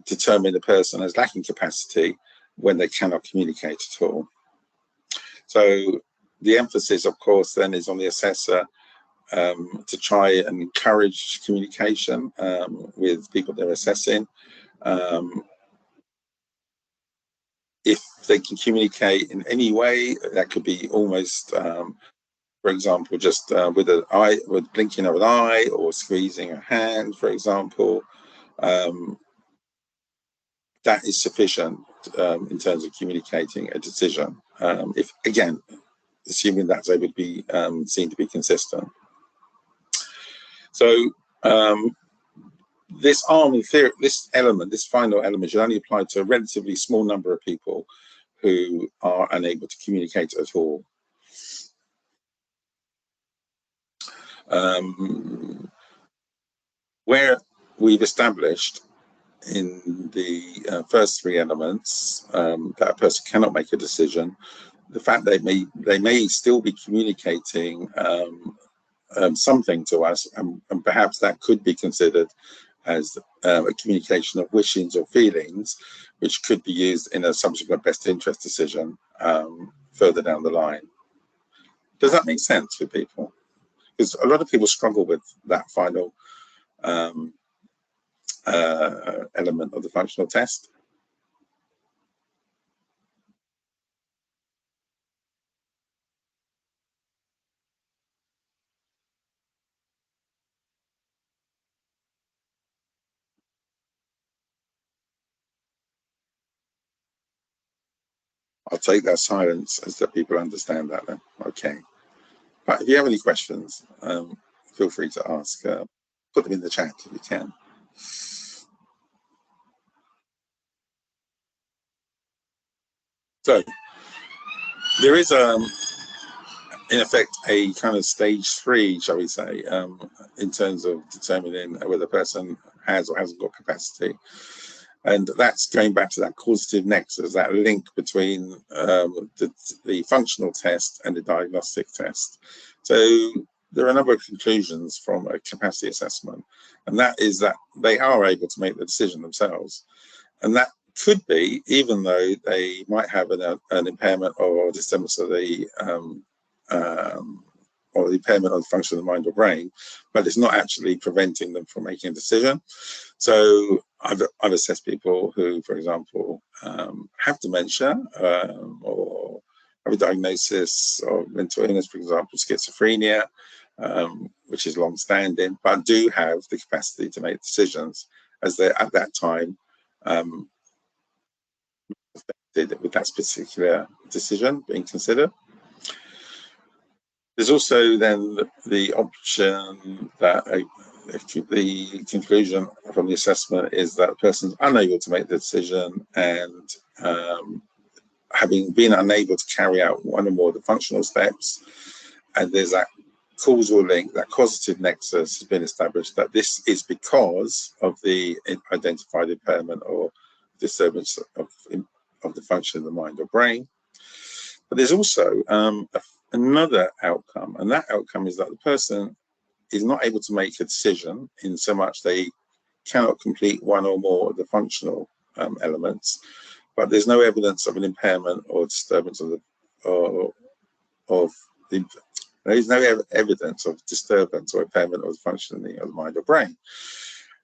determine a person as lacking capacity when they cannot communicate at all. So the emphasis, of course, then is on the assessor to try and encourage communication with people they're assessing. If they can communicate in any way, that could be almost, for example, just with blinking of an eye or squeezing a hand, for example. That is sufficient in terms of communicating a decision. If, again, assuming that's able to be seen to be consistent. So this element, this final element, should only apply to a relatively small number of people who are unable to communicate at all. Where we've established in the first three elements that a person cannot make a decision, the fact they may still be communicating something to us, and perhaps that could be considered as a communication of wishes or feelings, which could be used in a subsequent best interest decision further down the line. Does that make sense for people? Because a lot of people struggle with that final element of the functional test. I'll take that silence as that people understand that then. Okay. But if you have any questions, feel free to ask. Put them in the chat if you can. So there is, in effect, a kind of stage 3, shall we say, in terms of determining whether a person has or hasn't got capacity. And that's going back to that causative nexus, that link between the functional test and the diagnostic test. So there are a number of conclusions from a capacity assessment, and that is that they are able to make the decision themselves. And that could be, even though they might have an impairment or disturbance of the or the impairment of the function of the mind or brain, but it's not actually preventing them from making a decision. So I've assessed people who, for example, have dementia or have a diagnosis of mental illness, for example, schizophrenia, which is long-standing, but do have the capacity to make decisions as they're at that time with that particular decision being considered. There's also then the option that the conclusion from the assessment is that the person's unable to make the decision, and having been unable to carry out one or more of the functional steps, and there's that causal link, that causative nexus has been established, that this is because of the identified impairment or disturbance of the function of the mind or brain. But there's also another outcome, and that outcome is that the person is not able to make a decision in so much they cannot complete one or more of the functional elements, but there's no evidence of an impairment or disturbance of there's no evidence of disturbance or impairment of the functioning of the mind or brain.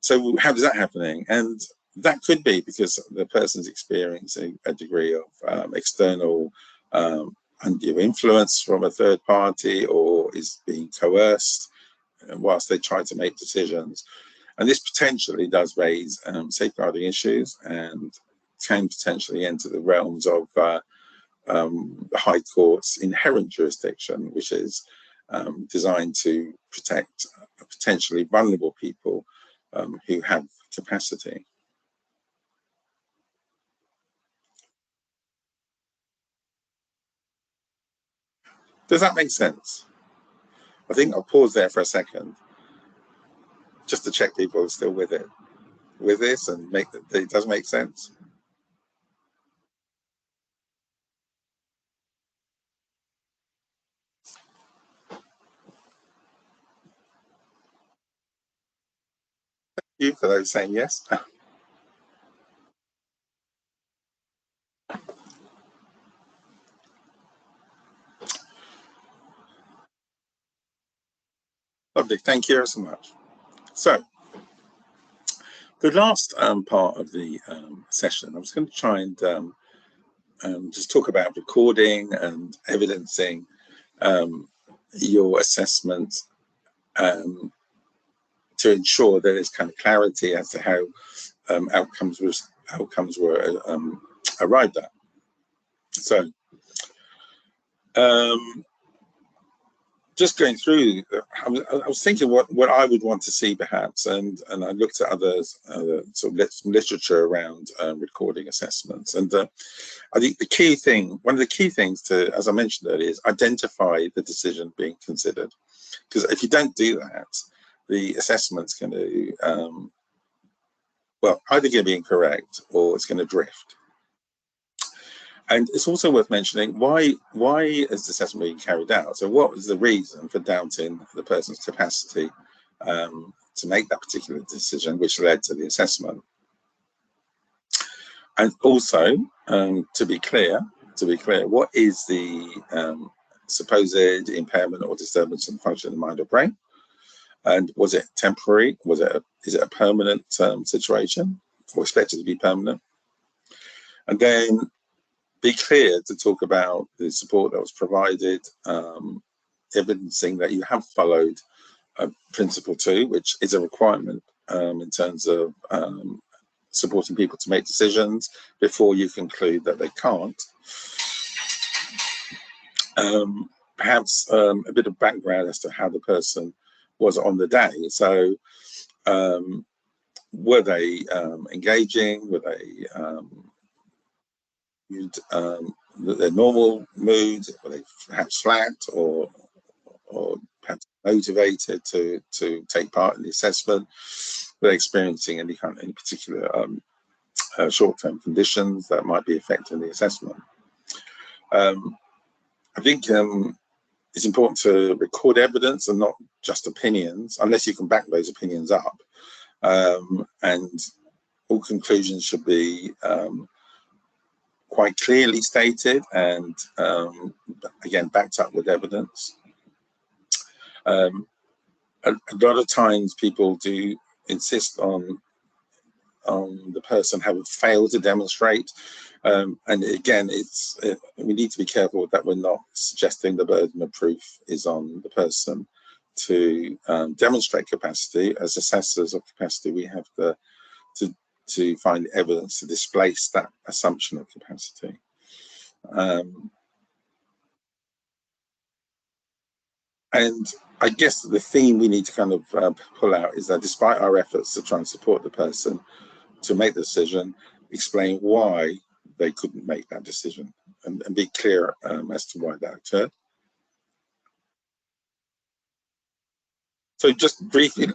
So how is that happening? And that could be because the person's experiencing a degree of external undue influence from a third party, or is being coerced whilst they try to make decisions. And this potentially does raise safeguarding issues and can potentially enter the realms of the High Court's inherent jurisdiction, which is designed to protect potentially vulnerable people who have capacity. Does that make sense? I think I'll pause there for a second just to check people are still with this and make that it does make sense. Thank you for those saying yes. Lovely, thank you so much. So, the last part of the session, I was going to try and just talk about recording and evidencing your assessment to ensure there is kind of clarity as to how outcomes were arrived at. So, just going through, I was thinking what I would want to see perhaps, and I looked at others, sort of literature around recording assessments, and I think the key thing, one of the key things to, as I mentioned earlier, is identify the decision being considered, because if you don't do that, the assessment's going to, well, either going to be incorrect or it's going to drift. And it's also worth mentioning why is the assessment being carried out? So what was the reason for doubting the person's capacity to make that particular decision, which led to the assessment? And also, to be clear, what is the supposed impairment or disturbance in the function of the mind or brain? And was it temporary? Is it a permanent situation, or expected to be permanent? And then be clear to talk about the support that was provided, evidencing that you have followed Principle 2, which is a requirement in terms of supporting people to make decisions before you conclude that they can't. Perhaps a bit of background as to how the person was on the day. So were they engaging? Were they their normal mood? Were they perhaps flat or perhaps motivated to take part in the assessment? Were they experiencing any particular short-term conditions that might be affecting the assessment? I think it's important to record evidence and not just opinions, unless you can back those opinions up. And all conclusions should be quite clearly stated and, again, backed up with evidence. A lot of times people do insist on the person having failed to demonstrate. And again, we need to be careful that we're not suggesting the burden of proof is on the person to demonstrate capacity. As assessors of capacity, we have to find evidence to displace that assumption of capacity. And I guess the theme we need to kind of pull out is that despite our efforts to try and support the person to make the decision, explain why they couldn't make that decision and be clear as to why that occurred. So just briefly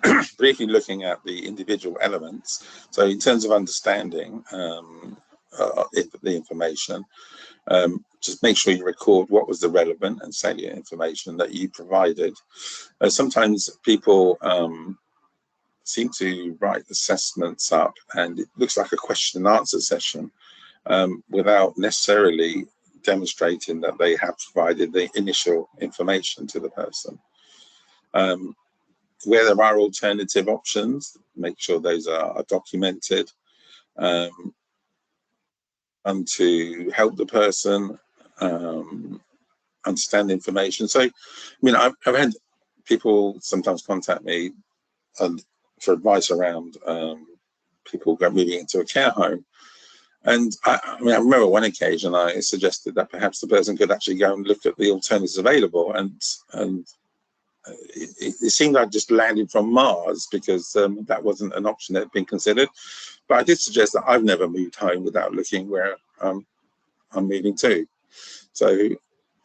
looking at the individual elements. So in terms of understanding the information, just make sure you record what was the relevant and salient information that you provided. Sometimes people seem to write assessments up and it looks like a question and answer session without necessarily demonstrating that they have provided the initial information to the person. Where there are alternative options, make sure those are documented and to help the person understand information. So, I mean, I've had people sometimes contact me for advice around people moving into a care home. And I mean, I remember one occasion I suggested that perhaps the person could actually go and look at the alternatives available, and it seemed like just landing from Mars, because that wasn't an option that had been considered. But I did suggest that I've never moved home without looking where I'm moving to. So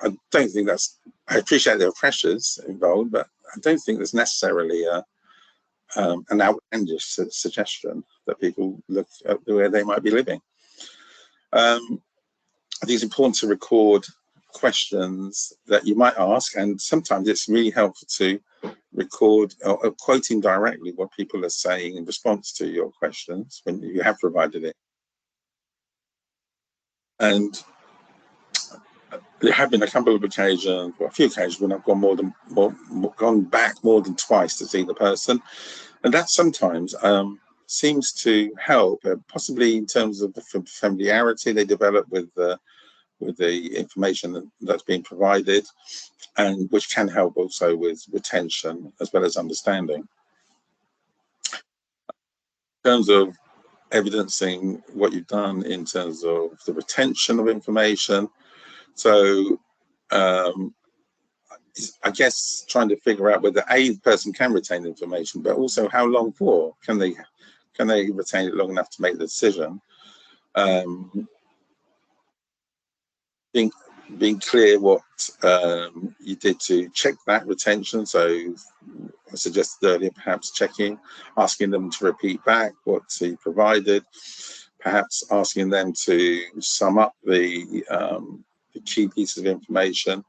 I don't think I appreciate there are pressures involved, but I don't think there's necessarily an outlandish suggestion that people look at where they might be living. I think it's important to record questions that you might ask, and sometimes it's really helpful to record or quoting directly what people are saying in response to your questions when you have provided it. And there have been a couple of occasions, well, a few occasions, when I've gone back more than twice to see the person, and that sometimes seems to help, possibly in terms of the familiarity they develop with the information that's being provided, and which can help also with retention as well as understanding. In terms of evidencing what you've done in terms of the retention of information, so I guess trying to figure out whether the person can retain information, but also how long for. Can they retain it long enough to make the decision? Being clear what you did to check that retention. So I suggested earlier, perhaps asking them to repeat back what he provided, perhaps asking them to sum up the key pieces of information.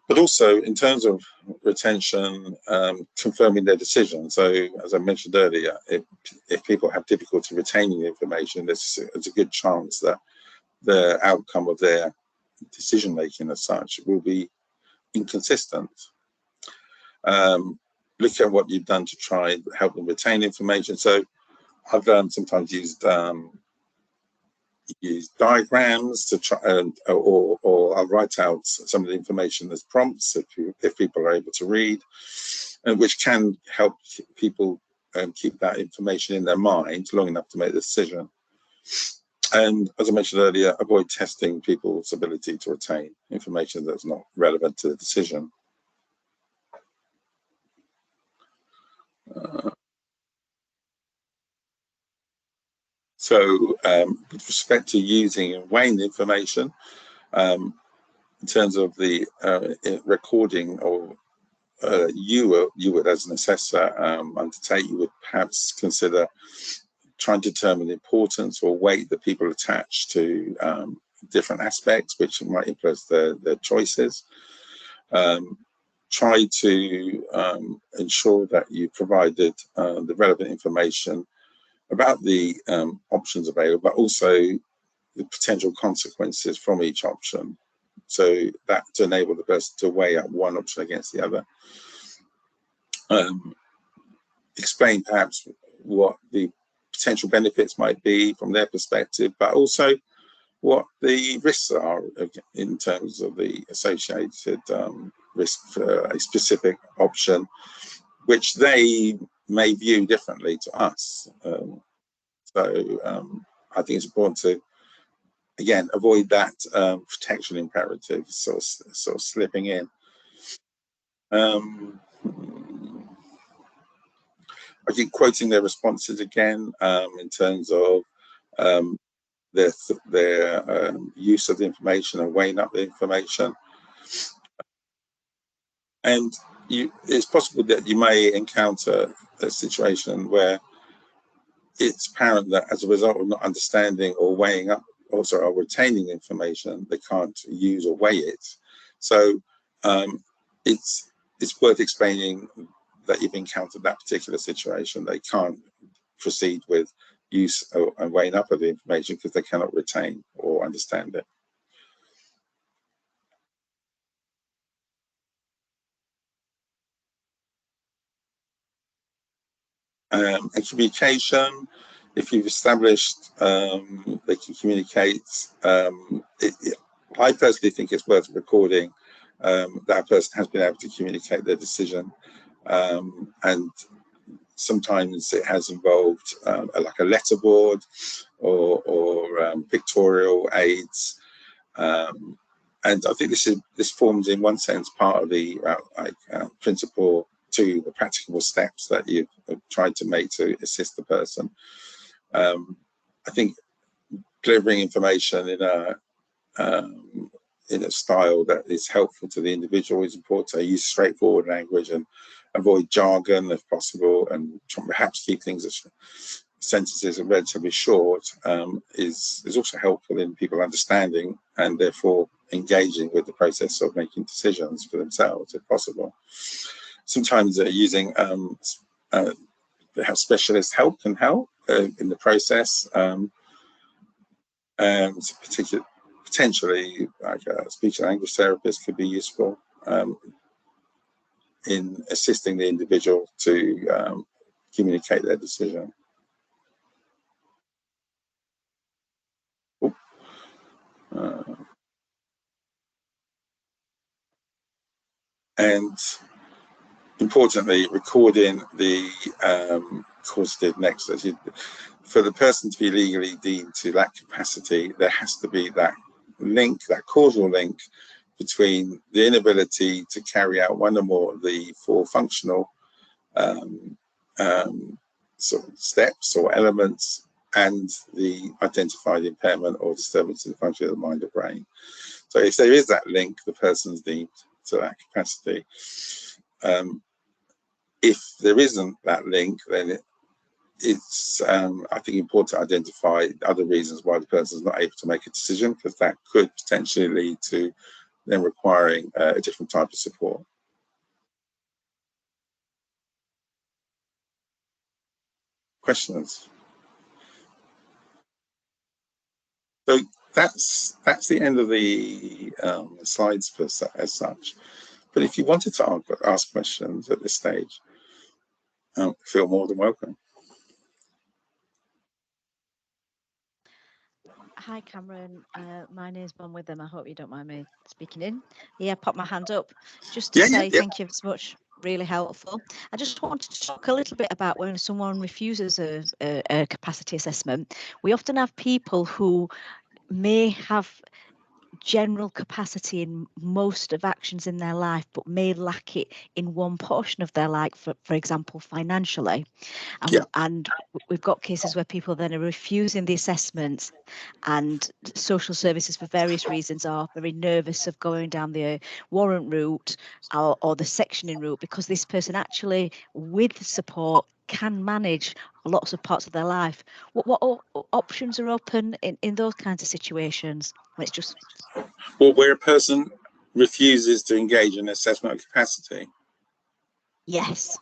But also, in terms of retention, confirming their decision. So, as I mentioned earlier, if people have difficulty retaining the information, there's a good chance that the outcome of their decision making as such will be inconsistent. Look at what you've done to try and help them retain information. So, I've sometimes used diagrams to try, or I'll write out some of the information as prompts if people are able to read, and which can help people keep that information in their mind long enough to make the decision. And as I mentioned earlier, avoid testing people's ability to retain information that's not relevant to the decision. So with respect to using and weighing the information, in terms of the recording, or you would as an assessor undertake, you would perhaps consider trying to determine the importance or weight that people attach to different aspects which might influence their choices. Try to ensure that you provided the relevant information about the options available, but also the potential consequences from each option, so that to enable the person to weigh up one option against the other. Explain perhaps what the potential benefits might be from their perspective, but also what the risks are in terms of the associated risk for a specific option, which they may view differently to us. So I think it's important to, again, avoid that protection imperative sort of slipping in. I keep quoting their responses again in terms of their use of the information and weighing up the information. And it's possible that you may encounter a situation where it's apparent that as a result of not understanding or weighing up, also or retaining information, they can't use or weigh it. So it's worth explaining that you've encountered that particular situation. They can't proceed with use and weighing up of the information because they cannot retain or understand it. And communication, if you've established they can communicate, I personally think it's worth recording that person has been able to communicate their decision, and sometimes it has involved like a letterboard or pictorial aids, and I think this forms in one sense part of the principle to the practicable steps that you've tried to make to assist the person. I think delivering information in a style that is helpful to the individual is important. So use straightforward language and avoid jargon if possible, and perhaps keep things as sentences are relatively short is also helpful in people understanding and therefore engaging with the process of making decisions for themselves if possible. Sometimes using specialist help can help in the process, and potentially like a speech and language therapist could be useful in assisting the individual to communicate their decision. And importantly, recording the causative nexus. For the person to be legally deemed to lack capacity, there has to be that link, that causal link between the inability to carry out one or more of the four functional sort of steps or elements and the identified impairment or disturbance in the function of the mind or brain. So if there is that link, the person's deemed to that capacity. If there isn't that link, then it's I think important to identify other reasons why the person is not able to make a decision, because that could potentially lead to them requiring a different type of support. Questions? So that's the end of the slides as such. But if you wanted to ask questions at this stage, feel more than welcome. Hi, Cameron. My name's Bon with them. I hope you don't mind me speaking in. Yeah, pop my hand up just to say thank you so much. Really helpful. I just wanted to talk a little bit about when someone refuses a capacity assessment. We often have people who may have general capacity in most of actions in their life, but may lack it in one portion of their life, for example, financially. And we've got cases where people then are refusing the assessments, and social services for various reasons are very nervous of going down the warrant route or the sectioning route, because this person actually, with support, can manage lots of parts of their life. What options are open in those kinds of situations? It's just, well, where a person refuses to engage in assessment of capacity. Yes.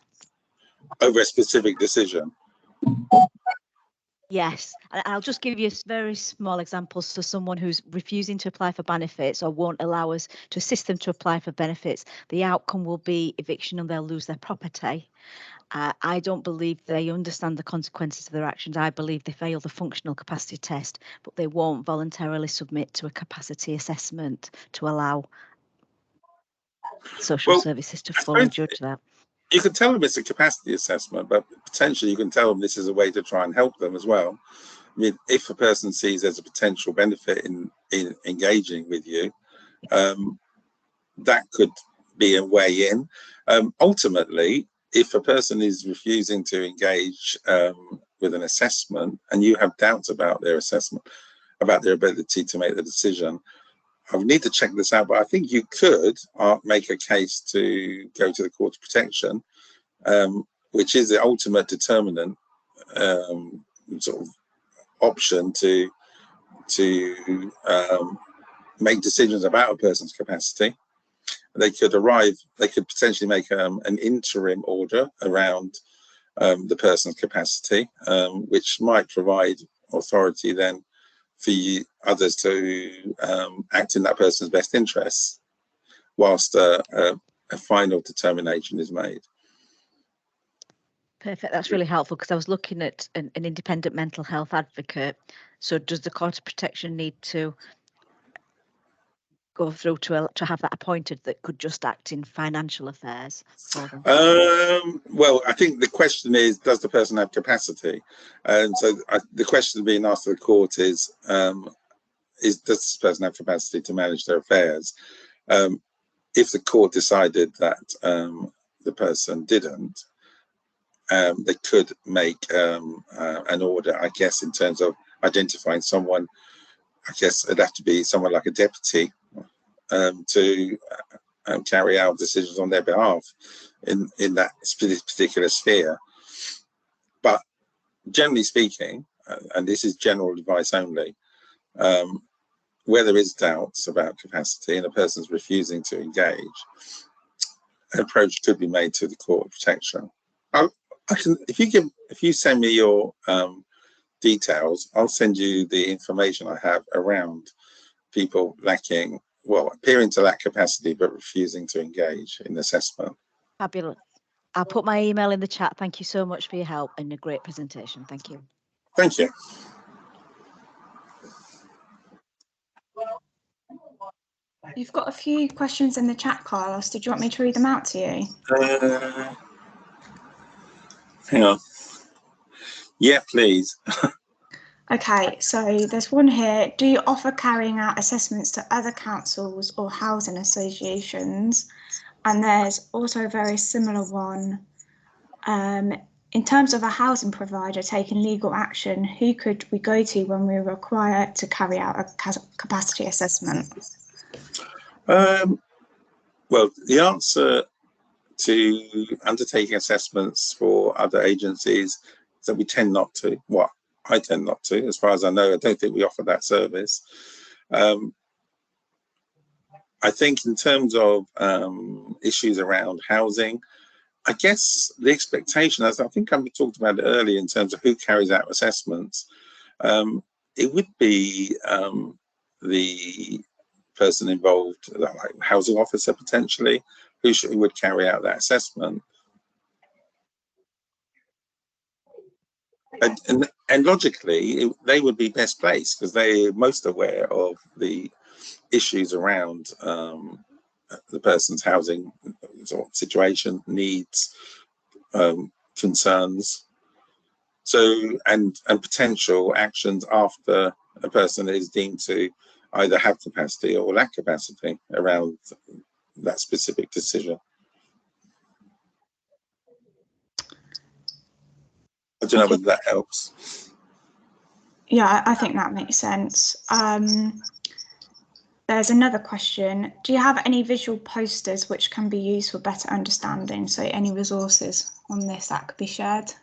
Over a specific decision. Yes, and I'll just give you very small examples. So someone who's refusing to apply for benefits or won't allow us to assist them to apply for benefits, the outcome will be eviction and they'll lose their property. I don't believe they understand the consequences of their actions. I believe they fail the functional capacity test, but they won't voluntarily submit to a capacity assessment to allow social services to fully judge that. You can tell them it's a capacity assessment, but potentially you can tell them this is a way to try and help them as well. I mean, if a person sees there's a potential benefit in engaging with you, that could be a way in. Ultimately, if a person is refusing to engage with an assessment and you have doubts about their assessment, about their ability to make the decision, I would need to check this out, but I think you could make a case to go to the Court of Protection, which is the ultimate determinant sort of option to make decisions about a person's capacity. They could potentially make an interim order around the person's capacity, which might provide authority then for others to act in that person's best interests whilst a final determination is made. Perfect. That's really helpful, because I was looking at an independent mental health advocate. So does the Court of Protection need to go through to have that appointed that could just act in financial affairs for them? Well, I think the question is, does the person have capacity? And so the question being asked of the court is does this person have capacity to manage their affairs? If the court decided that the person didn't, they could make an order, I guess, in terms of identifying someone. I guess it'd have to be someone like a deputy to carry out decisions on their behalf in that particular sphere. But generally speaking, and this is general advice only, where there is doubts about capacity and a person's refusing to engage, an approach could be made to the Court of Protection. If you send me your details, I'll send you the information I have around people appearing to lack capacity but refusing to engage in assessment. Fabulous. I'll put my email in the chat. Thank you so much for your help and a great presentation. Thank you. Thank you. You've got a few questions in the chat, Carlos. Did you want me to read them out to you? Hang on. Yeah, please. Okay, so there's one here. Do you offer carrying out assessments to other councils or housing associations? And there's also a very similar one. In terms of a housing provider taking legal action, who could we go to when we're required to carry out a capacity assessment? Well, the answer to undertaking assessments for other agencies is that we tend not to. Well, I tend not to. As far as I know, I don't think we offer that service. I think in terms of issues around housing, I guess the expectation, as I think we talked about it earlier, in terms of who carries out assessments, it would be the person involved, like housing officer potentially, who would carry out that assessment. And logically, they would be best placed because they're most aware of the issues around the person's housing sort of situation, needs, concerns, so and potential actions after a person is deemed to either have capacity or lack capacity around that specific decision. I don't know whether that helps. Yeah, I think that makes sense. There's another question. Do you have any visual posters which can be used for better understanding? So any resources on this that could be shared?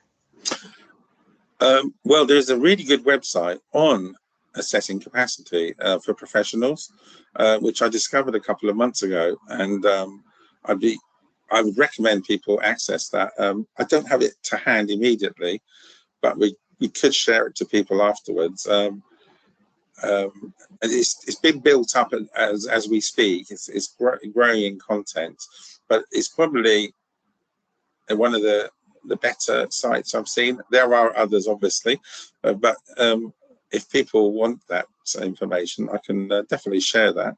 Well, there's a really good website on assessing capacity for professionals, which I discovered a couple of months ago, and I would recommend people access that. I don't have it to hand immediately, but you could share it to people afterwards. And it's been built up as we speak. It's growing in content, but it's probably one of the better sites I've seen. There are others, obviously, but if people want that information, I can definitely share that.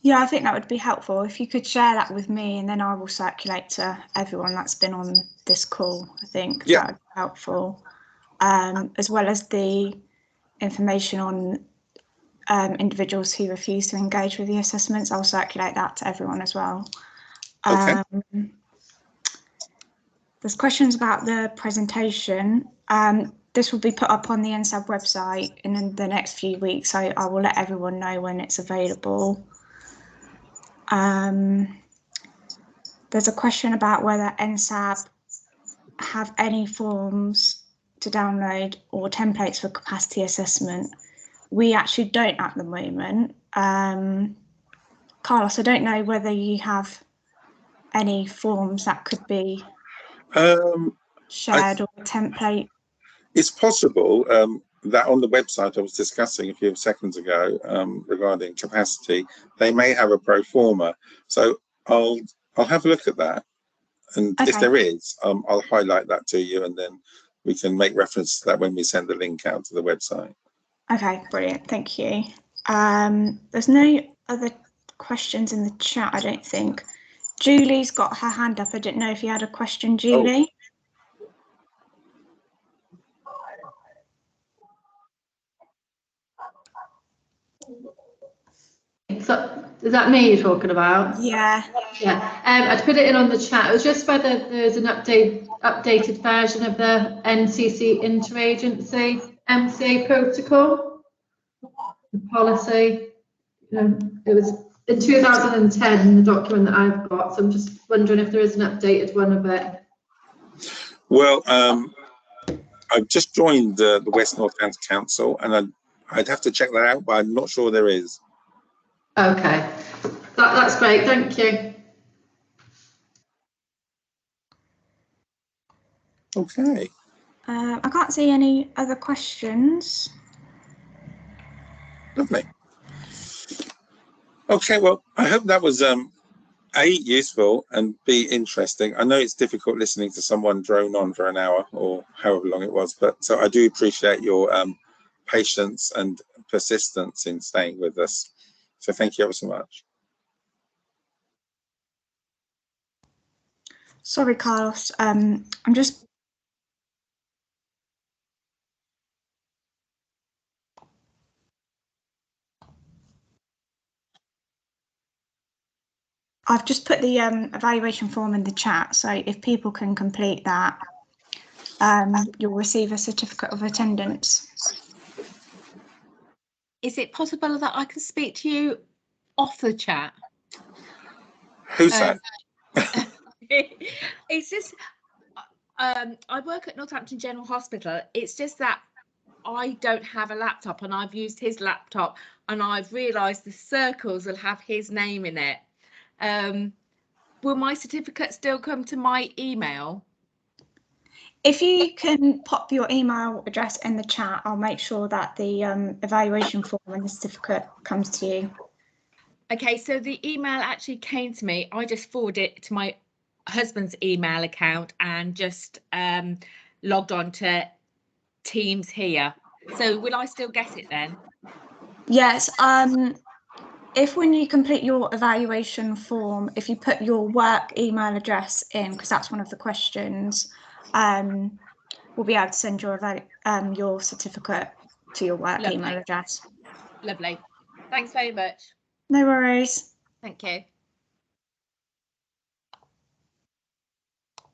Yeah, I think that would be helpful if you could share that with me, and then I will circulate to everyone that's been on this call. I think that would be helpful, as well as the information on individuals who refuse to engage with the assessments. I'll circulate that to everyone as well. Okay. There's questions about the presentation. This will be put up on the NSAB website in the next few weeks, so I will let everyone know when it's available. There's a question about whether NSAB have any forms to download or templates for capacity assessment. We actually don't at the moment. Carlos, I don't know whether you have any forms that could be shared or a template. It's possible that on the website I was discussing a few seconds ago regarding capacity, they may have a pro forma. So I'll have a look at that, and if there is, I'll highlight that to you, and then we can make reference to that when we send the link out to the website. Okay, brilliant. Thank you. There's no other questions in the chat, I don't think. Julie's got her hand up. I didn't know if you had a question, Julie. So, is that me you're talking about? Yeah. Yeah. I'd put it in on the chat. It was just whether there's an updated version of the NCC interagency MCA protocol, the policy. It was in 2010, the document that I've got. So I'm just wondering if there is an updated one of it. Well, I've just joined the West Northants Council, and I'd have to check that out, but I'm not sure there is. Okay, that's great. Thank you. Okay. I can't see any other questions. Lovely. Okay, well, I hope that was A, useful, and B, interesting. I know it's difficult listening to someone drone on for an hour or however long it was, but so I do appreciate your patience and persistence in staying with us. So thank you ever so much. Sorry, Carlos. I'm just. I've just put the evaluation form in the chat, so if people can complete that, you'll receive a certificate of attendance. Is it possible that I can speak to you off the chat? Who's that? It's just, I work at Northampton General Hospital. It's just that I don't have a laptop, and I've used his laptop, and I've realised the circles will have his name in it. Will my certificate still come to my email? If you can pop your email address in the chat, I'll make sure that the evaluation form and the certificate comes to you. Okay, so the email actually came to me. I just forwarded it to my husband's email account and just logged on to Teams here. So will I still get it then? Yes. If when you complete your evaluation form, if you put your work email address in, because that's one of the questions, we'll be able to send your certificate to your work email address. Lovely. Thanks very much. No worries. Thank you.